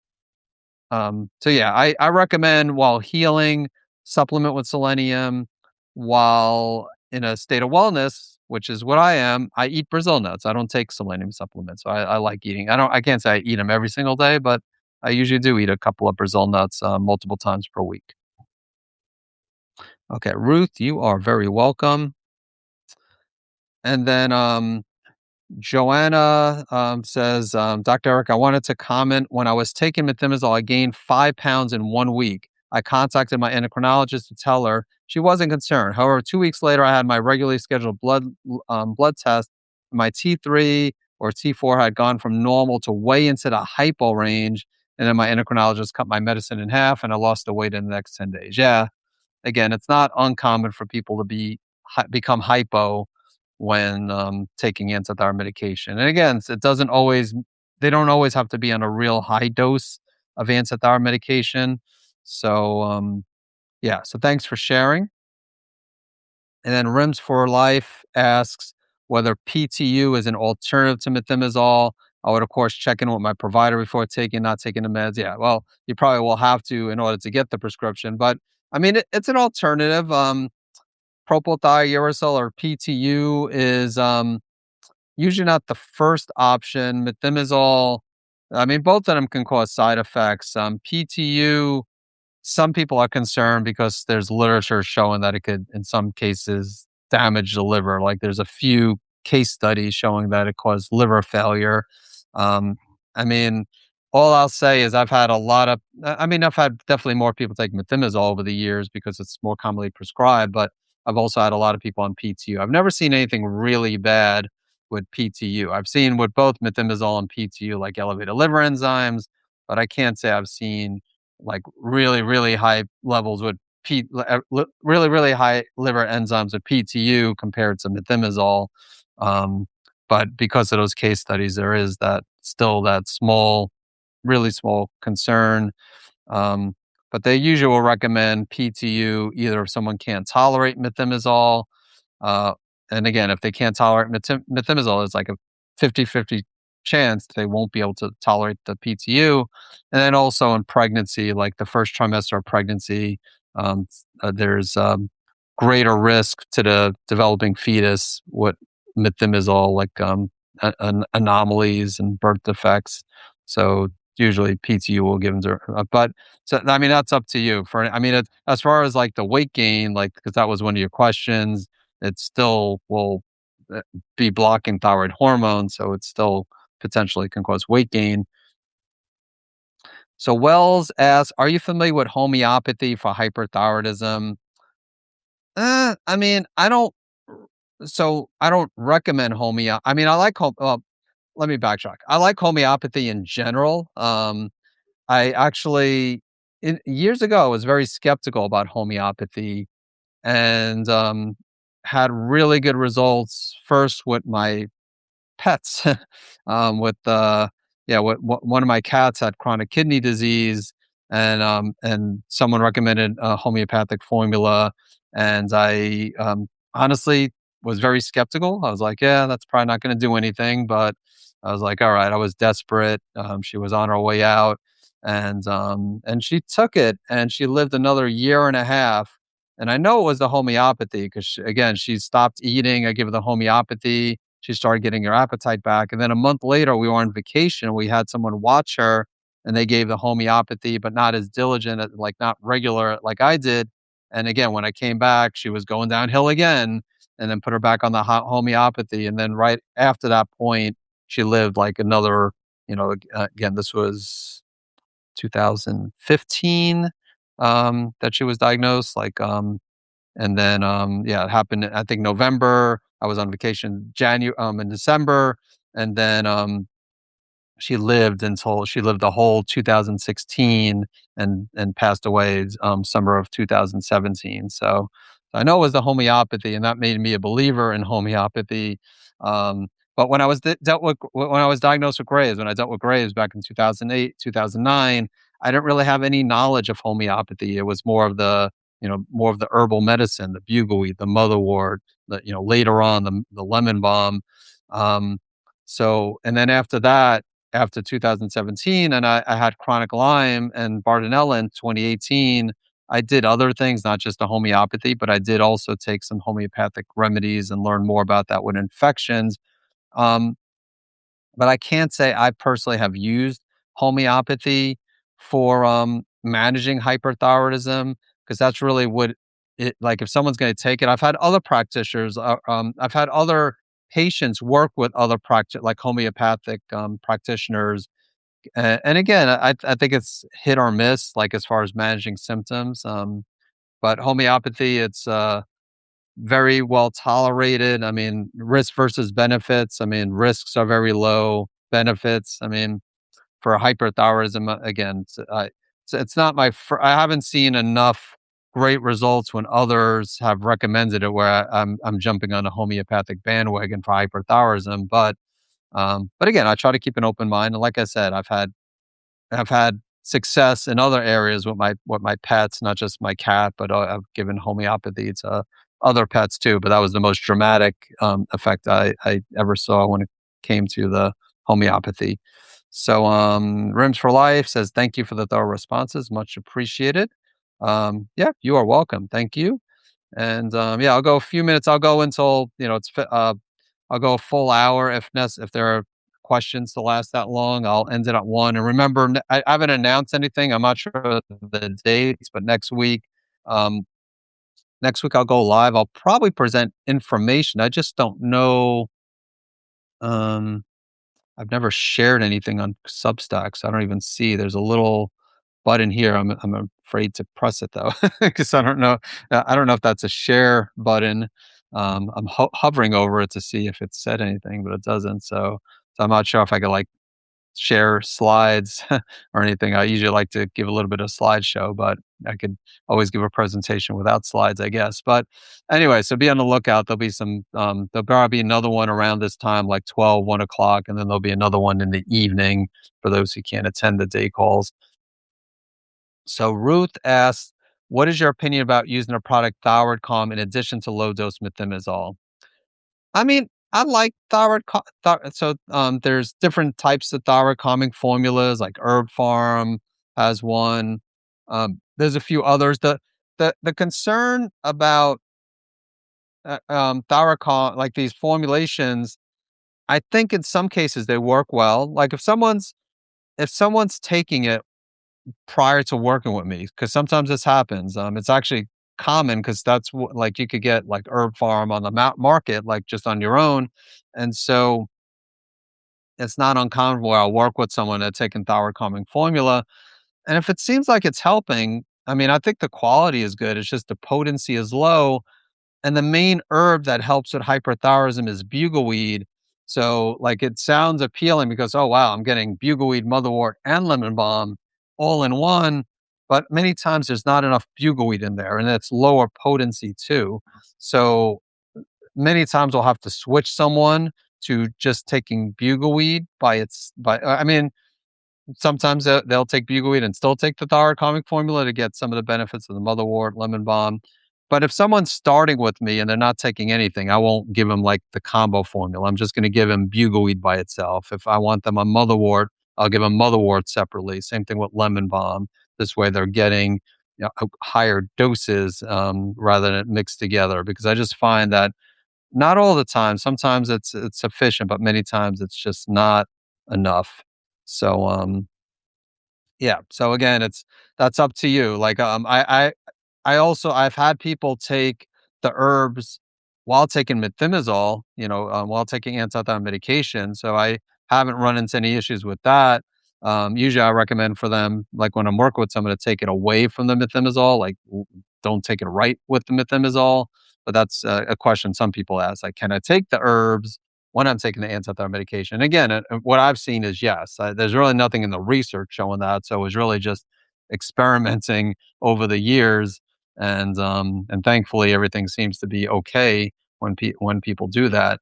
so yeah, I recommend while healing, supplement with selenium. While in a state of wellness, which is what I am, I eat Brazil nuts. I don't take selenium supplements. So I like eating. I can't say I eat them every single day, but I usually do eat a couple of Brazil nuts multiple times per week. Okay, Ruth, you are very welcome. And then Joanna says, Dr. Eric, I wanted to comment. When I was taking methimazole, I gained 5 pounds in 1 week. I contacted my endocrinologist to tell her she wasn't concerned. However, 2 weeks later, I had my regularly scheduled blood test. My T3 or T4 had gone from normal to way into the hypo range. And then my endocrinologist cut my medicine in half and I lost the weight in the next 10 days. Yeah. Again, it's not uncommon for people to become hypo when taking antithyroid medication. And again, they don't always have to be on a real high dose of antithyroid medication. So, yeah, so thanks for sharing. And then Rims for Life asks whether PTU is an alternative to methimazole. I would, of course, check in with my provider before not taking the meds. Yeah, well, you probably will have to in order to get the prescription. But I mean, it's an alternative. Propylthiouracil or PTU is usually not the first option. Methimazole, I mean, both of them can cause side effects. PTU, some people are concerned because there's literature showing that it could, in some cases, damage the liver. Like there's a few case studies showing that it caused liver failure. Um, I mean, all I'll say is I've had a lot of, I mean, I've had definitely more people take methimazole over the years because it's more commonly prescribed, but I've also had a lot of people on PTU. I've never seen anything really bad with PTU. I've seen with both methimazole and PTU, like elevated liver enzymes, but I can't say I've seen like really, really high levels with really, really high liver enzymes with PTU compared to methimazole. Um, but because of those case studies, there is that still that small, really small concern. Um, but they usually will recommend PTU either if someone can't tolerate methimazole, uh, and again, if they can't tolerate methimazole, it's like a 50-50 chance they won't be able to tolerate the PTU. And then also in pregnancy, like the first trimester of pregnancy, there's greater risk to the developing fetus with methimazole, like anomalies and birth defects. So usually PTU will give them, but so I mean that's up to you. For I mean, as far as like the weight gain, like because that was one of your questions, it still will be blocking thyroid hormone, so it still potentially can cause weight gain. So Wells asks, "Are you familiar with homeopathy for hyperthyroidism?" I mean, I don't. So I don't recommend homeo. I mean, I like home. Well, let me backtrack. I like homeopathy in general. I actually, years ago, I was very skeptical about homeopathy and had really good results first with my pets. With yeah, one of my cats had chronic kidney disease, and someone recommended a homeopathic formula, and I honestly was very skeptical. I was like, yeah, that's probably not going to do anything, but I was like, all right, I was desperate. She was on her way out, and she took it, and she lived another year and a half. And I know it was the homeopathy because again, she stopped eating. I give her the homeopathy, she started getting her appetite back. And then a month later, we were on vacation. We had someone watch her and they gave the homeopathy, but not as diligent, like not regular like I did. And again, when I came back, she was going downhill again and then put her back on the homeopathy. And then right after that point, she lived like another, again, this was 2015 that she was diagnosed. And then, yeah, it happened, I think November. I was on vacation in December, and then she lived the whole 2016 and passed away summer of 2017. So I know it was the homeopathy, and that made me a believer in homeopathy. But when I was dealt with when I was diagnosed with Graves, when I dealt with Graves back in 2008, 2009, I didn't really have any knowledge of homeopathy. It was more of the herbal medicine, the bugleweed, the motherwort, later on the lemon balm. Um, and then after that, after 2017, and I had chronic Lyme and Bartonella in 2018. I did other things, not just the homeopathy, but I did also take some homeopathic remedies and learn more about that with infections. Um, but I can't say I personally have used homeopathy for managing hyperthyroidism because that's really what it like. If someone's going to take it, I've had other practitioners, I've had other patients work with other like homeopathic practitioners, and again, I think it's hit or miss, like as far as managing symptoms. But homeopathy, it's very well tolerated. I mean, risk versus benefits. I mean, risks are very low. Benefits. I mean, for hyperthyroidism, again, it's not I haven't seen enough great results when others have recommended it where I'm jumping on a homeopathic bandwagon for hyperthyroidism. But again, I try to keep an open mind. And like I said, I've had success in other areas with my pets, not just my cat, but I've given homeopathy to other pets too. But that was the most dramatic effect I ever saw when it came to the homeopathy. So, Rims for Life says, "Thank you for the thorough responses, much appreciated." Yeah, you are welcome. Thank you. And yeah, I'll go a few minutes. I'll go until I'll go a full hour if there are questions to last that long, I'll end it at 1. And remember, I haven't announced anything. I'm not sure of the dates, but um, next week I'll go live. I'll probably present information. I just don't know. Um, I've never shared anything on Substack, so I don't even see. There's a little button here. I'm afraid to press it though because I don't know. I don't know if that's a share button. I'm hovering over it to see if it said anything, but it doesn't. So I'm not sure if I could like share slides or anything. I usually like to give a little bit of slideshow, but I could always give a presentation without slides, I guess. But anyway, so be on the lookout. There'll probably be another one around this time, like 12, 1 o'clock, and then there'll be another one in the evening for those who can't attend the day calls. So Ruth asks, what is your opinion about using a product thyroid calm in addition to low dose methimazole? I mean, I like there's different types of thyroid calming formulas, like Herb Farm has one. There's a few others. The concern about thyroid calm, like these formulations, I think in some cases they work well. Like if someone's taking it prior to working with me, because sometimes this happens. It's actually common because like you could get like Herb Farm on the market, like just on your own, and so it's not uncommon where I'll work with someone that's taking thyroid calming formula, and if it seems like it's helping, I mean, I think the quality is good. It's just the potency is low, and the main herb that helps with hyperthyroidism is bugleweed. So, like, it sounds appealing because, oh, wow, I'm getting bugleweed, motherwort, and lemon balm all in one. But many times there's not enough bugleweed in there, and it's lower potency too. So, many times I'll have to switch someone to just taking bugleweed I mean, sometimes they'll take bugleweed and still take the thyroid calming formula to get some of the benefits of the motherwort, lemon balm. But if someone's starting with me and they're not taking anything, I won't give them like the combo formula. I'm just going to give them bugleweed by itself. If I want them on motherwort, I'll give them motherwort separately. Same thing with lemon balm. This way they're getting higher doses rather than it mixed together. Because I just find that not all the time. Sometimes it's sufficient, but many times it's just not enough. So yeah. So again, that's up to you. Like I've had people take the herbs while taking methimazole, while taking antithyroid medication. So I haven't run into any issues with that. Usually I recommend for them, like when I'm working with someone, to take it away from the methimazole, like don't take it right with the methimazole. But that's a question some people ask, like, can I take the herbs when I'm taking the antithyroid medication? And again, what I've seen is yes. There's really nothing in the research showing that. So it was really just experimenting over the years, and thankfully everything seems to be okay when people do that.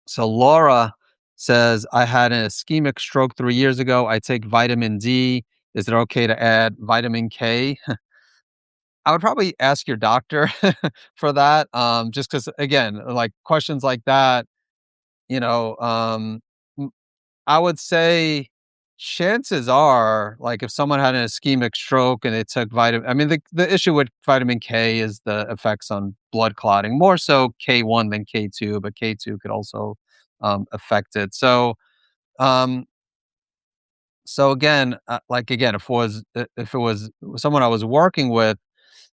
So Laura says, I had an ischemic stroke 3 years ago. I take vitamin D. Is it okay to add vitamin K? I would probably ask your doctor for that. Just because, again, like questions like that, you know, m- I would say chances are, like, if someone had an ischemic stroke and they took vitamin, I mean, the issue with vitamin K is the effects on blood clotting, more so K1 than K2, but K2 could also affect it. Um, so again, like again, if it was someone I was working with,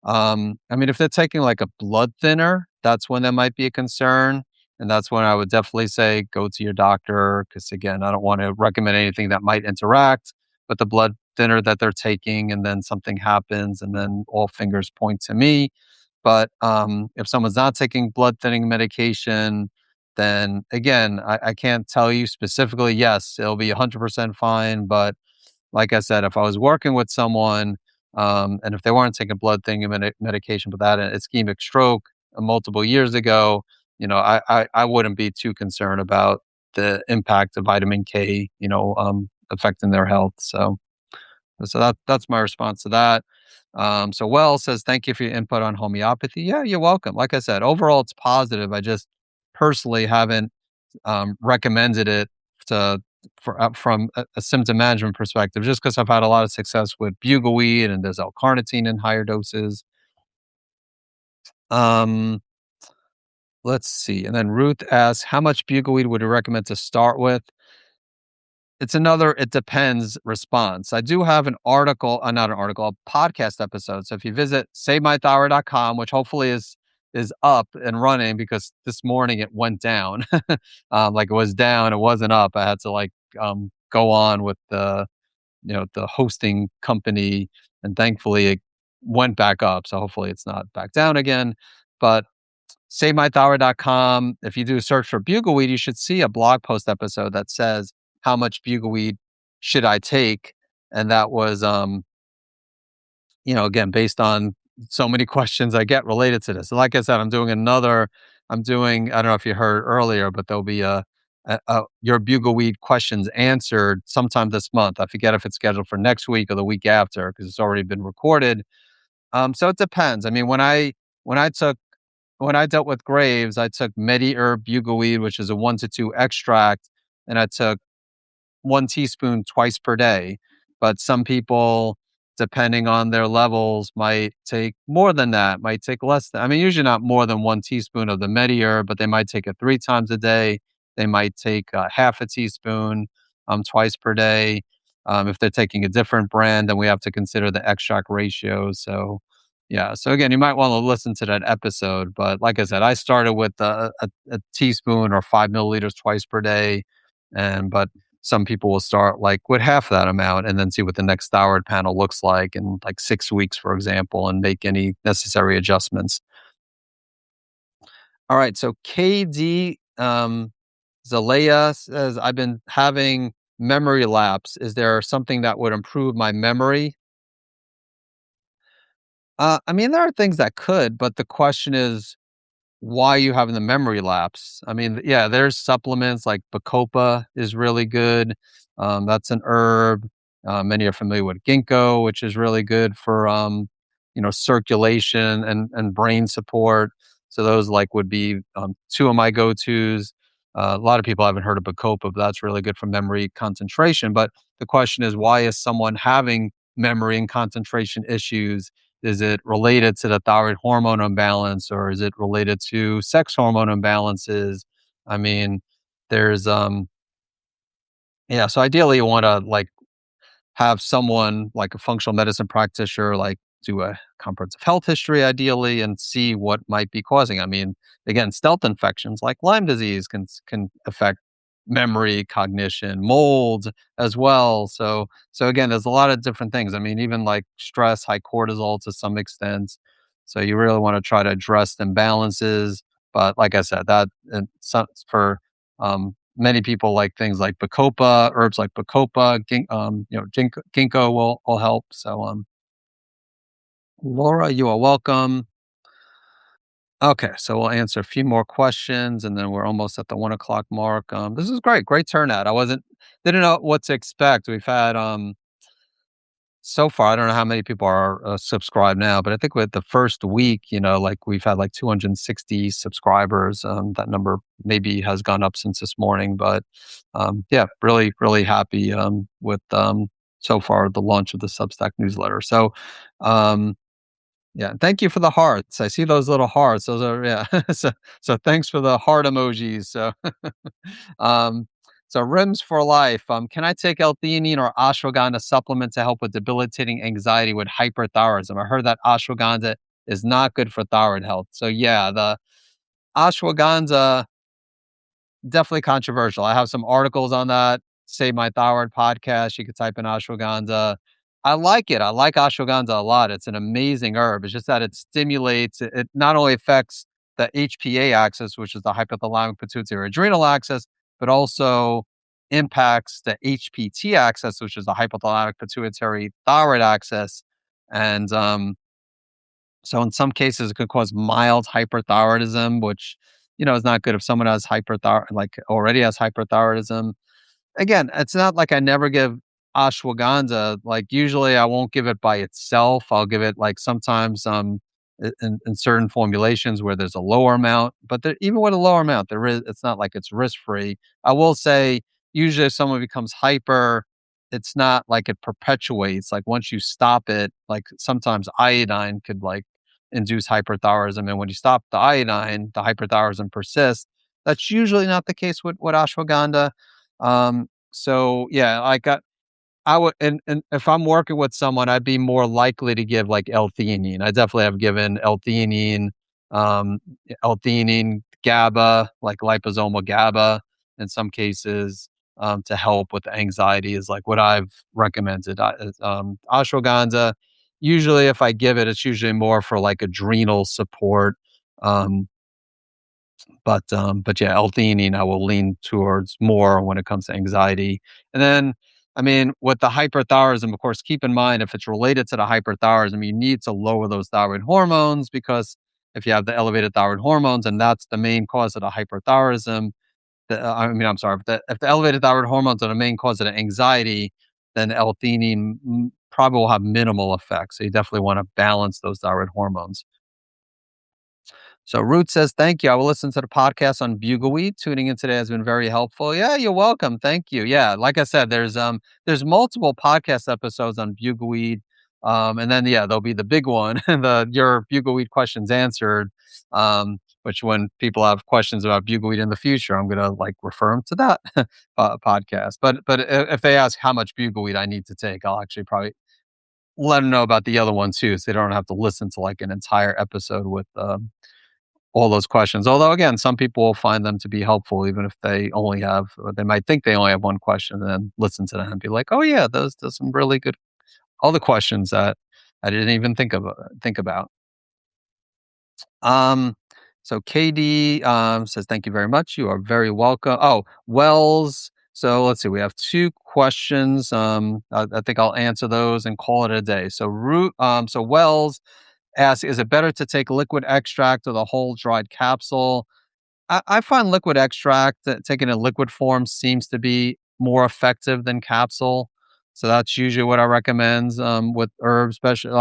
I mean, if they're taking like a blood thinner, that's when that might be a concern. And that's when I would definitely say go to your doctor. Because again, I don't want to recommend anything that might interact with the blood thinner that they're taking. And then something happens, and then all fingers point to me. But if someone's not taking blood thinning medication, then again, I can't tell you specifically, yes, it'll be 100% fine. But like I said, if I was working with someone, and if they weren't taking blood thinning medication, but that an ischemic stroke multiple years ago, I wouldn't be too concerned about the impact of vitamin K, affecting their health. So that's my response to that. So Wells says, thank you for your input on homeopathy. Yeah, you're welcome. Like I said, overall it's positive. I just personally haven't recommended it to from a symptom management perspective, just because I've had a lot of success with bugleweed and there's L-carnitine in higher doses. Um, Let's see. And then Ruth asks, how much bugleweed would you recommend to start with? It's another it depends response. I do have an article, not an article, a podcast episode. So if you visit savemythyroid.com, which hopefully is up and running because this morning it went down. Like it was down, it wasn't up. I had to go on with the hosting company, and thankfully it went back up. So hopefully it's not back down again. But SaveMyThyroid.com. If you do a search for bugleweed, you should see a blog post episode that says how much bugleweed should I take, and that was again based on so many questions I get related to this. So like I said, I'm doing. I don't know if you heard earlier, but there'll be a your bugleweed questions answered sometime this month. I forget if it's scheduled for next week or the week after because it's already been recorded. So it depends. I mean, when I took when I dealt with Graves, I took Medi-Herb bugleweed, which is a 1 to 2 extract, and I took 1 teaspoon twice per day. But some people, depending on their levels, might take more than that, might take less than, I mean, usually not more than 1 teaspoon of the Medi-Herb, but they might take it 3 times a day. They might take half a teaspoon twice per day. If they're taking a different brand, then we have to consider the extract ratio. So, yeah. So again, you might want to listen to that episode. But like I said, I started with a teaspoon or 5 milliliters twice per day, but some people will start like with half that amount and then see what the next thyroid panel looks like in like 6 weeks, for example, and make any necessary adjustments. All right. So KD Zalea says, I've been having memory lapse. Is there something that would improve my memory? I mean, there are things that could, but the question is, why are you having the memory lapse? I mean, yeah, there's supplements like Bacopa is really good. That's an herb. Many are familiar with ginkgo, which is really good for circulation and brain support. So those like would be two of my go-tos. A lot of people haven't heard of Bacopa, but that's really good for memory concentration. But the question is, why is someone having memory and concentration issues? Is it related to the thyroid hormone imbalance, or is it related to sex hormone imbalances? I mean, there's yeah, so ideally you want to like have someone like a functional medicine practitioner like do a comprehensive health history ideally and see what might be causing. I mean, again, stealth infections like Lyme disease can affect memory, cognition, mold as well. So again, there's a lot of different things. I mean, even like stress, high cortisol to some extent. So you really want to try to address imbalances. But like I said, that and for many people like things like Bacopa, herbs like Bacopa, ginkgo will help. So, Laura, you are welcome. Okay, so we'll answer a few more questions, and then we're almost at the 1 o'clock mark. This is great, great turnout. Didn't know what to expect. We've had so far, I don't know how many people are subscribed now, but I think with the first week, like we've had like 260 subscribers. That number maybe has gone up since this morning, but yeah, really, really happy with so far the launch of the Substack newsletter. So, yeah, thank you for the hearts. I see those little hearts. Those are yeah. So thanks for the heart emojis. So um, so Rims for life. Can I take L-theanine or ashwagandha supplement to help with debilitating anxiety with hyperthyroidism? I heard that ashwagandha is not good for thyroid health. So yeah, the ashwagandha definitely controversial. I have some articles on that. Save My Thyroid podcast. You could type in ashwagandha. I like it. I like ashwagandha a lot. It's an amazing herb. It's just that it stimulates, it not only affects the HPA axis, which is the hypothalamic pituitary adrenal axis, but also impacts the HPT axis, which is the hypothalamic pituitary thyroid axis. And so in some cases, it could cause mild hyperthyroidism, which is not good if someone has like already has hyperthyroidism. Again, it's not like I never give ashwagandha. Like usually, I won't give it by itself. I'll give it like sometimes in certain formulations where there's a lower amount. But even with a lower amount, it's not like it's risk free. I will say usually if someone becomes hyper, it's not like it perpetuates. Like once you stop it, like sometimes iodine could like induce hyperthyroidism. And when you stop the iodine, the hyperthyroidism persists. That's usually not the case with ashwagandha. So yeah, I would, and if I'm working with someone, I'd be more likely to give like L-theanine. I definitely have given um, L-theanine, GABA, like liposomal GABA, in some cases, to help with the anxiety is like what I've recommended. Ashwagandha, usually if I give it, it's usually more for like adrenal support. Um, but yeah, L-theanine I will lean towards more when it comes to anxiety. And then, I mean, with the hyperthyroidism, of course, keep in mind if it's related to the hyperthyroidism, you need to lower those thyroid hormones because if you have the elevated thyroid hormones and that's the main cause of the hyperthyroidism, I'm sorry, if the elevated thyroid hormones are the main cause of the anxiety, then L-theanine probably will have minimal effect. So you definitely want to balance those thyroid hormones. So Root says, thank you. I will listen to the podcast on bugleweed. Tuning in today has been very helpful. Yeah, you're welcome. Thank you. Yeah, like I said, there's multiple podcast episodes on bugleweed. And then yeah, there'll be the big one, your bugleweed questions answered. Which when people have questions about bugleweed in the future, I'm gonna like refer them to that podcast. But if they ask how much bugleweed I need to take, I'll actually probably let them know about the other one too, so they don't have to listen to like an entire episode with all those questions. Although again, some people will find them to be helpful, even if they only have, or they might think they only have one question, and then listen to them and be like, "Oh yeah, those some really good, all the questions that I didn't even think about." Um, so KD says, "Thank you very much. You are very welcome." Oh, Wells. So let's see. We have two questions. I think I'll answer those and call it a day. So Wells asks, "Is it better to take liquid extract or the whole dried capsule?" I find liquid extract, taken in liquid form seems to be more effective than capsule. So that's usually what I recommend with herbs, especially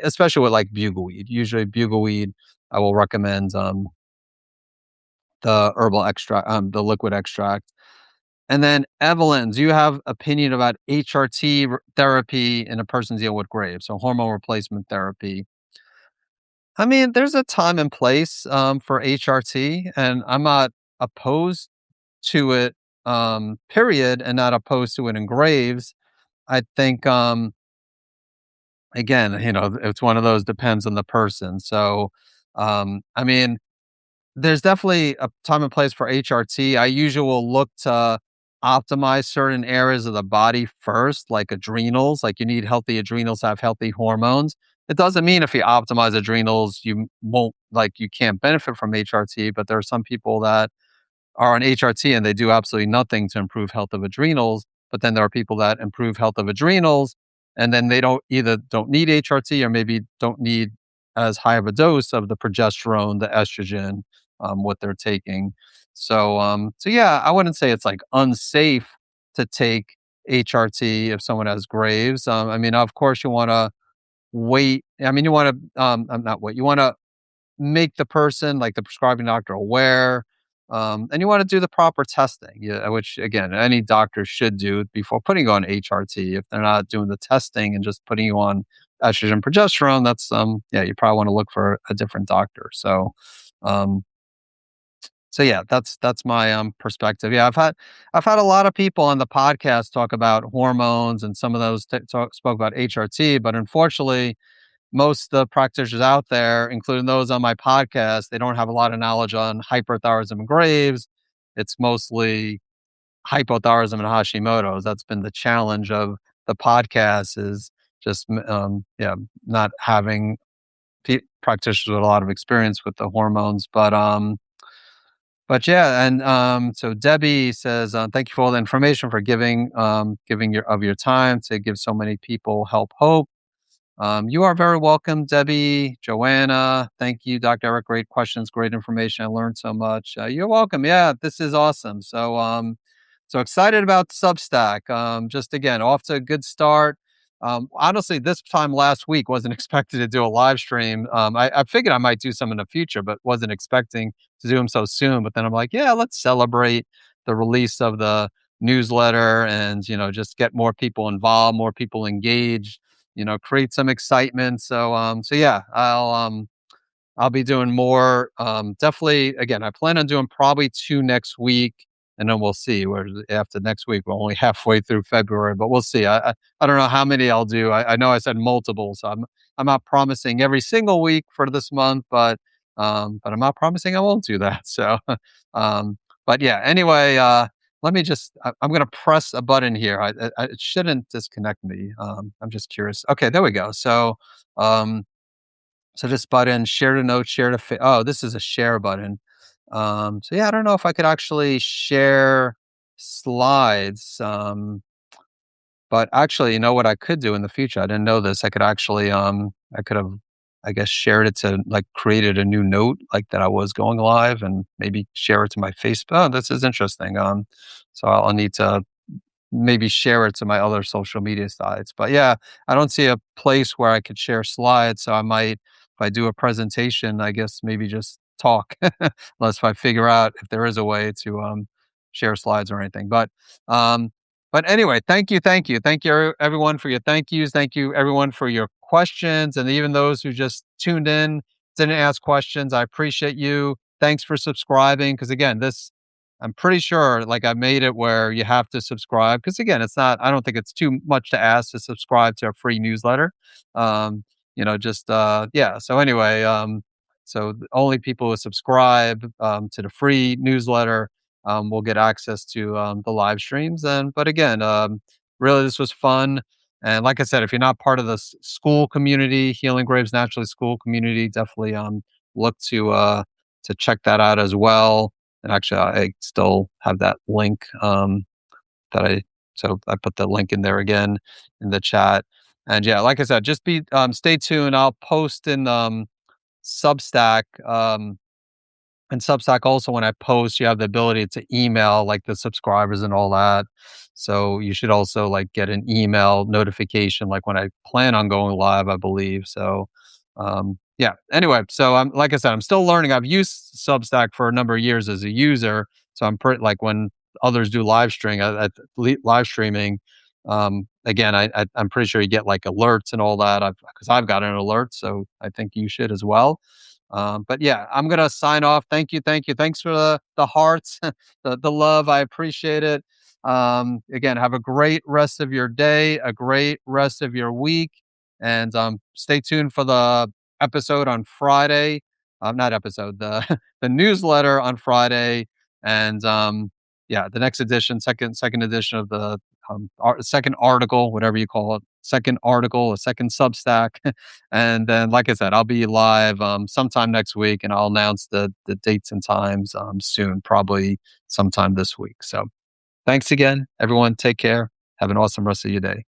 especially with like bugleweed. Usually bugleweed, I will recommend the herbal extract, the liquid extract. And then Evelyn, do you have opinion about HRT therapy in a person dealing with Graves? So hormone replacement therapy. I mean, there's a time and place for HRT, and I'm not opposed to it, period, and not opposed to it in Graves. I think, again, it's one of those depends on the person. So, I mean, there's definitely a time and place for HRT. I usually will look to optimize certain areas of the body first, like adrenals. Like you need healthy adrenals to have healthy hormones. It doesn't mean if you optimize adrenals, you can't benefit from HRT, but there are some people that are on HRT and they do absolutely nothing to improve health of adrenals. But then there are people that improve health of adrenals and then they don't need HRT or maybe don't need as high of a dose of the progesterone, the estrogen, what they're taking. So yeah, I wouldn't say it's like unsafe to take HRT if someone has Graves. I mean, of course, you want to wait. I mean, you want to not wait. You want to make the person, like the prescribing doctor, aware. And you want to do the proper testing, yeah, which again, any doctor should do before putting you on HRT. If they're not doing the testing and just putting you on estrogen, progesterone, that's yeah, you probably want to look for a different doctor. Um, so yeah, that's my perspective. Yeah, I've had a lot of people on the podcast talk about hormones, and some of those spoke about HRT, but unfortunately, most of the practitioners out there, including those on my podcast, they don't have a lot of knowledge on hyperthyroidism and Graves. It's mostly hypothyroidism and Hashimoto's. That's been the challenge of the podcast is just, yeah, not having practitioners with a lot of experience with the hormones. But yeah, and so Debbie says, "Thank you for all the information for giving your time to give so many people hope." You are very welcome, Debbie, Joanna. Thank you, Dr. Eric. Great questions, great information. I learned so much. You're welcome. Yeah, this is awesome. So excited about Substack. Just again, off to a good start. Honestly, this time last week wasn't expected to do a live stream. I figured I might do some in the future, but wasn't expecting to do them so soon. But then I'm like, yeah, let's celebrate the release of the newsletter and just get more people involved, more people engaged. create some excitement. So yeah, I'll be doing more. Definitely, again, I plan on doing probably 2 next week, and then we'll see. Where after next week, we're only halfway through February, but we'll see. I don't know how many I'll do. I know I said multiple, so I'm not promising every single week for this month, but I'm not promising I won't do that. So, um, but yeah. Anyway, let me just. I'm going to press a button here. It shouldn't disconnect me. I'm just curious. Okay, there we go. Um, so this button, share to note, share to oh, this is a share button. So yeah, I don't know if I could actually share slides. But actually, you know what I could do in the future? I didn't know this. I could actually, I could have, I guess, shared it to like created a new note like that I was going live and maybe share it to my Facebook. Oh, this is interesting. So I'll need to maybe share it to my other social media sites. But yeah, I don't see a place where I could share slides. So I might, if I do a presentation, I guess maybe just talk, unless if I figure out if there is a way to share slides or anything. Um, but anyway, thank you everyone for your thank yous. Thank you everyone for your questions, and even those who just tuned in didn't ask questions. I appreciate you. Thanks for subscribing because again, this I'm pretty sure like I made it where you have to subscribe because again, it's not I don't think it's too much to ask to subscribe to a free newsletter. Um, just yeah. So anyway, so only people who subscribe to the free newsletter will get access to the live streams. And but again, really this was fun. And like I said, if you're not part of the school community, Healing Graves Naturally school community, definitely look to check that out as well. And actually, I still have that link that so I put the link in there again in the chat. And yeah, like I said, just stay tuned. I'll post in Substack. And Substack also, when I post, you have the ability to email like the subscribers and all that. So you should also like get an email notification, like when I plan on going live, I believe. So, yeah. Anyway, so I'm like I said, I'm still learning. I've used Substack for a number of years as a user, so I'm pretty like when others do live streaming. Again, I'm pretty sure you get like alerts and all that. Because I've got an alert, so I think you should as well. But yeah, I'm gonna sign off. Thank you. Thanks for the hearts, the love. I appreciate it. Again, have a great rest of your day, a great rest of your week, and stay tuned for the episode on Friday. Not episode, the the newsletter on Friday, and yeah, the next edition, second edition of the second article, whatever you call it, second article, a second Substack. And then, like I said, I'll be live sometime next week, and I'll announce the dates and times soon, probably sometime this week. So, thanks again, everyone. Take care. Have an awesome rest of your day.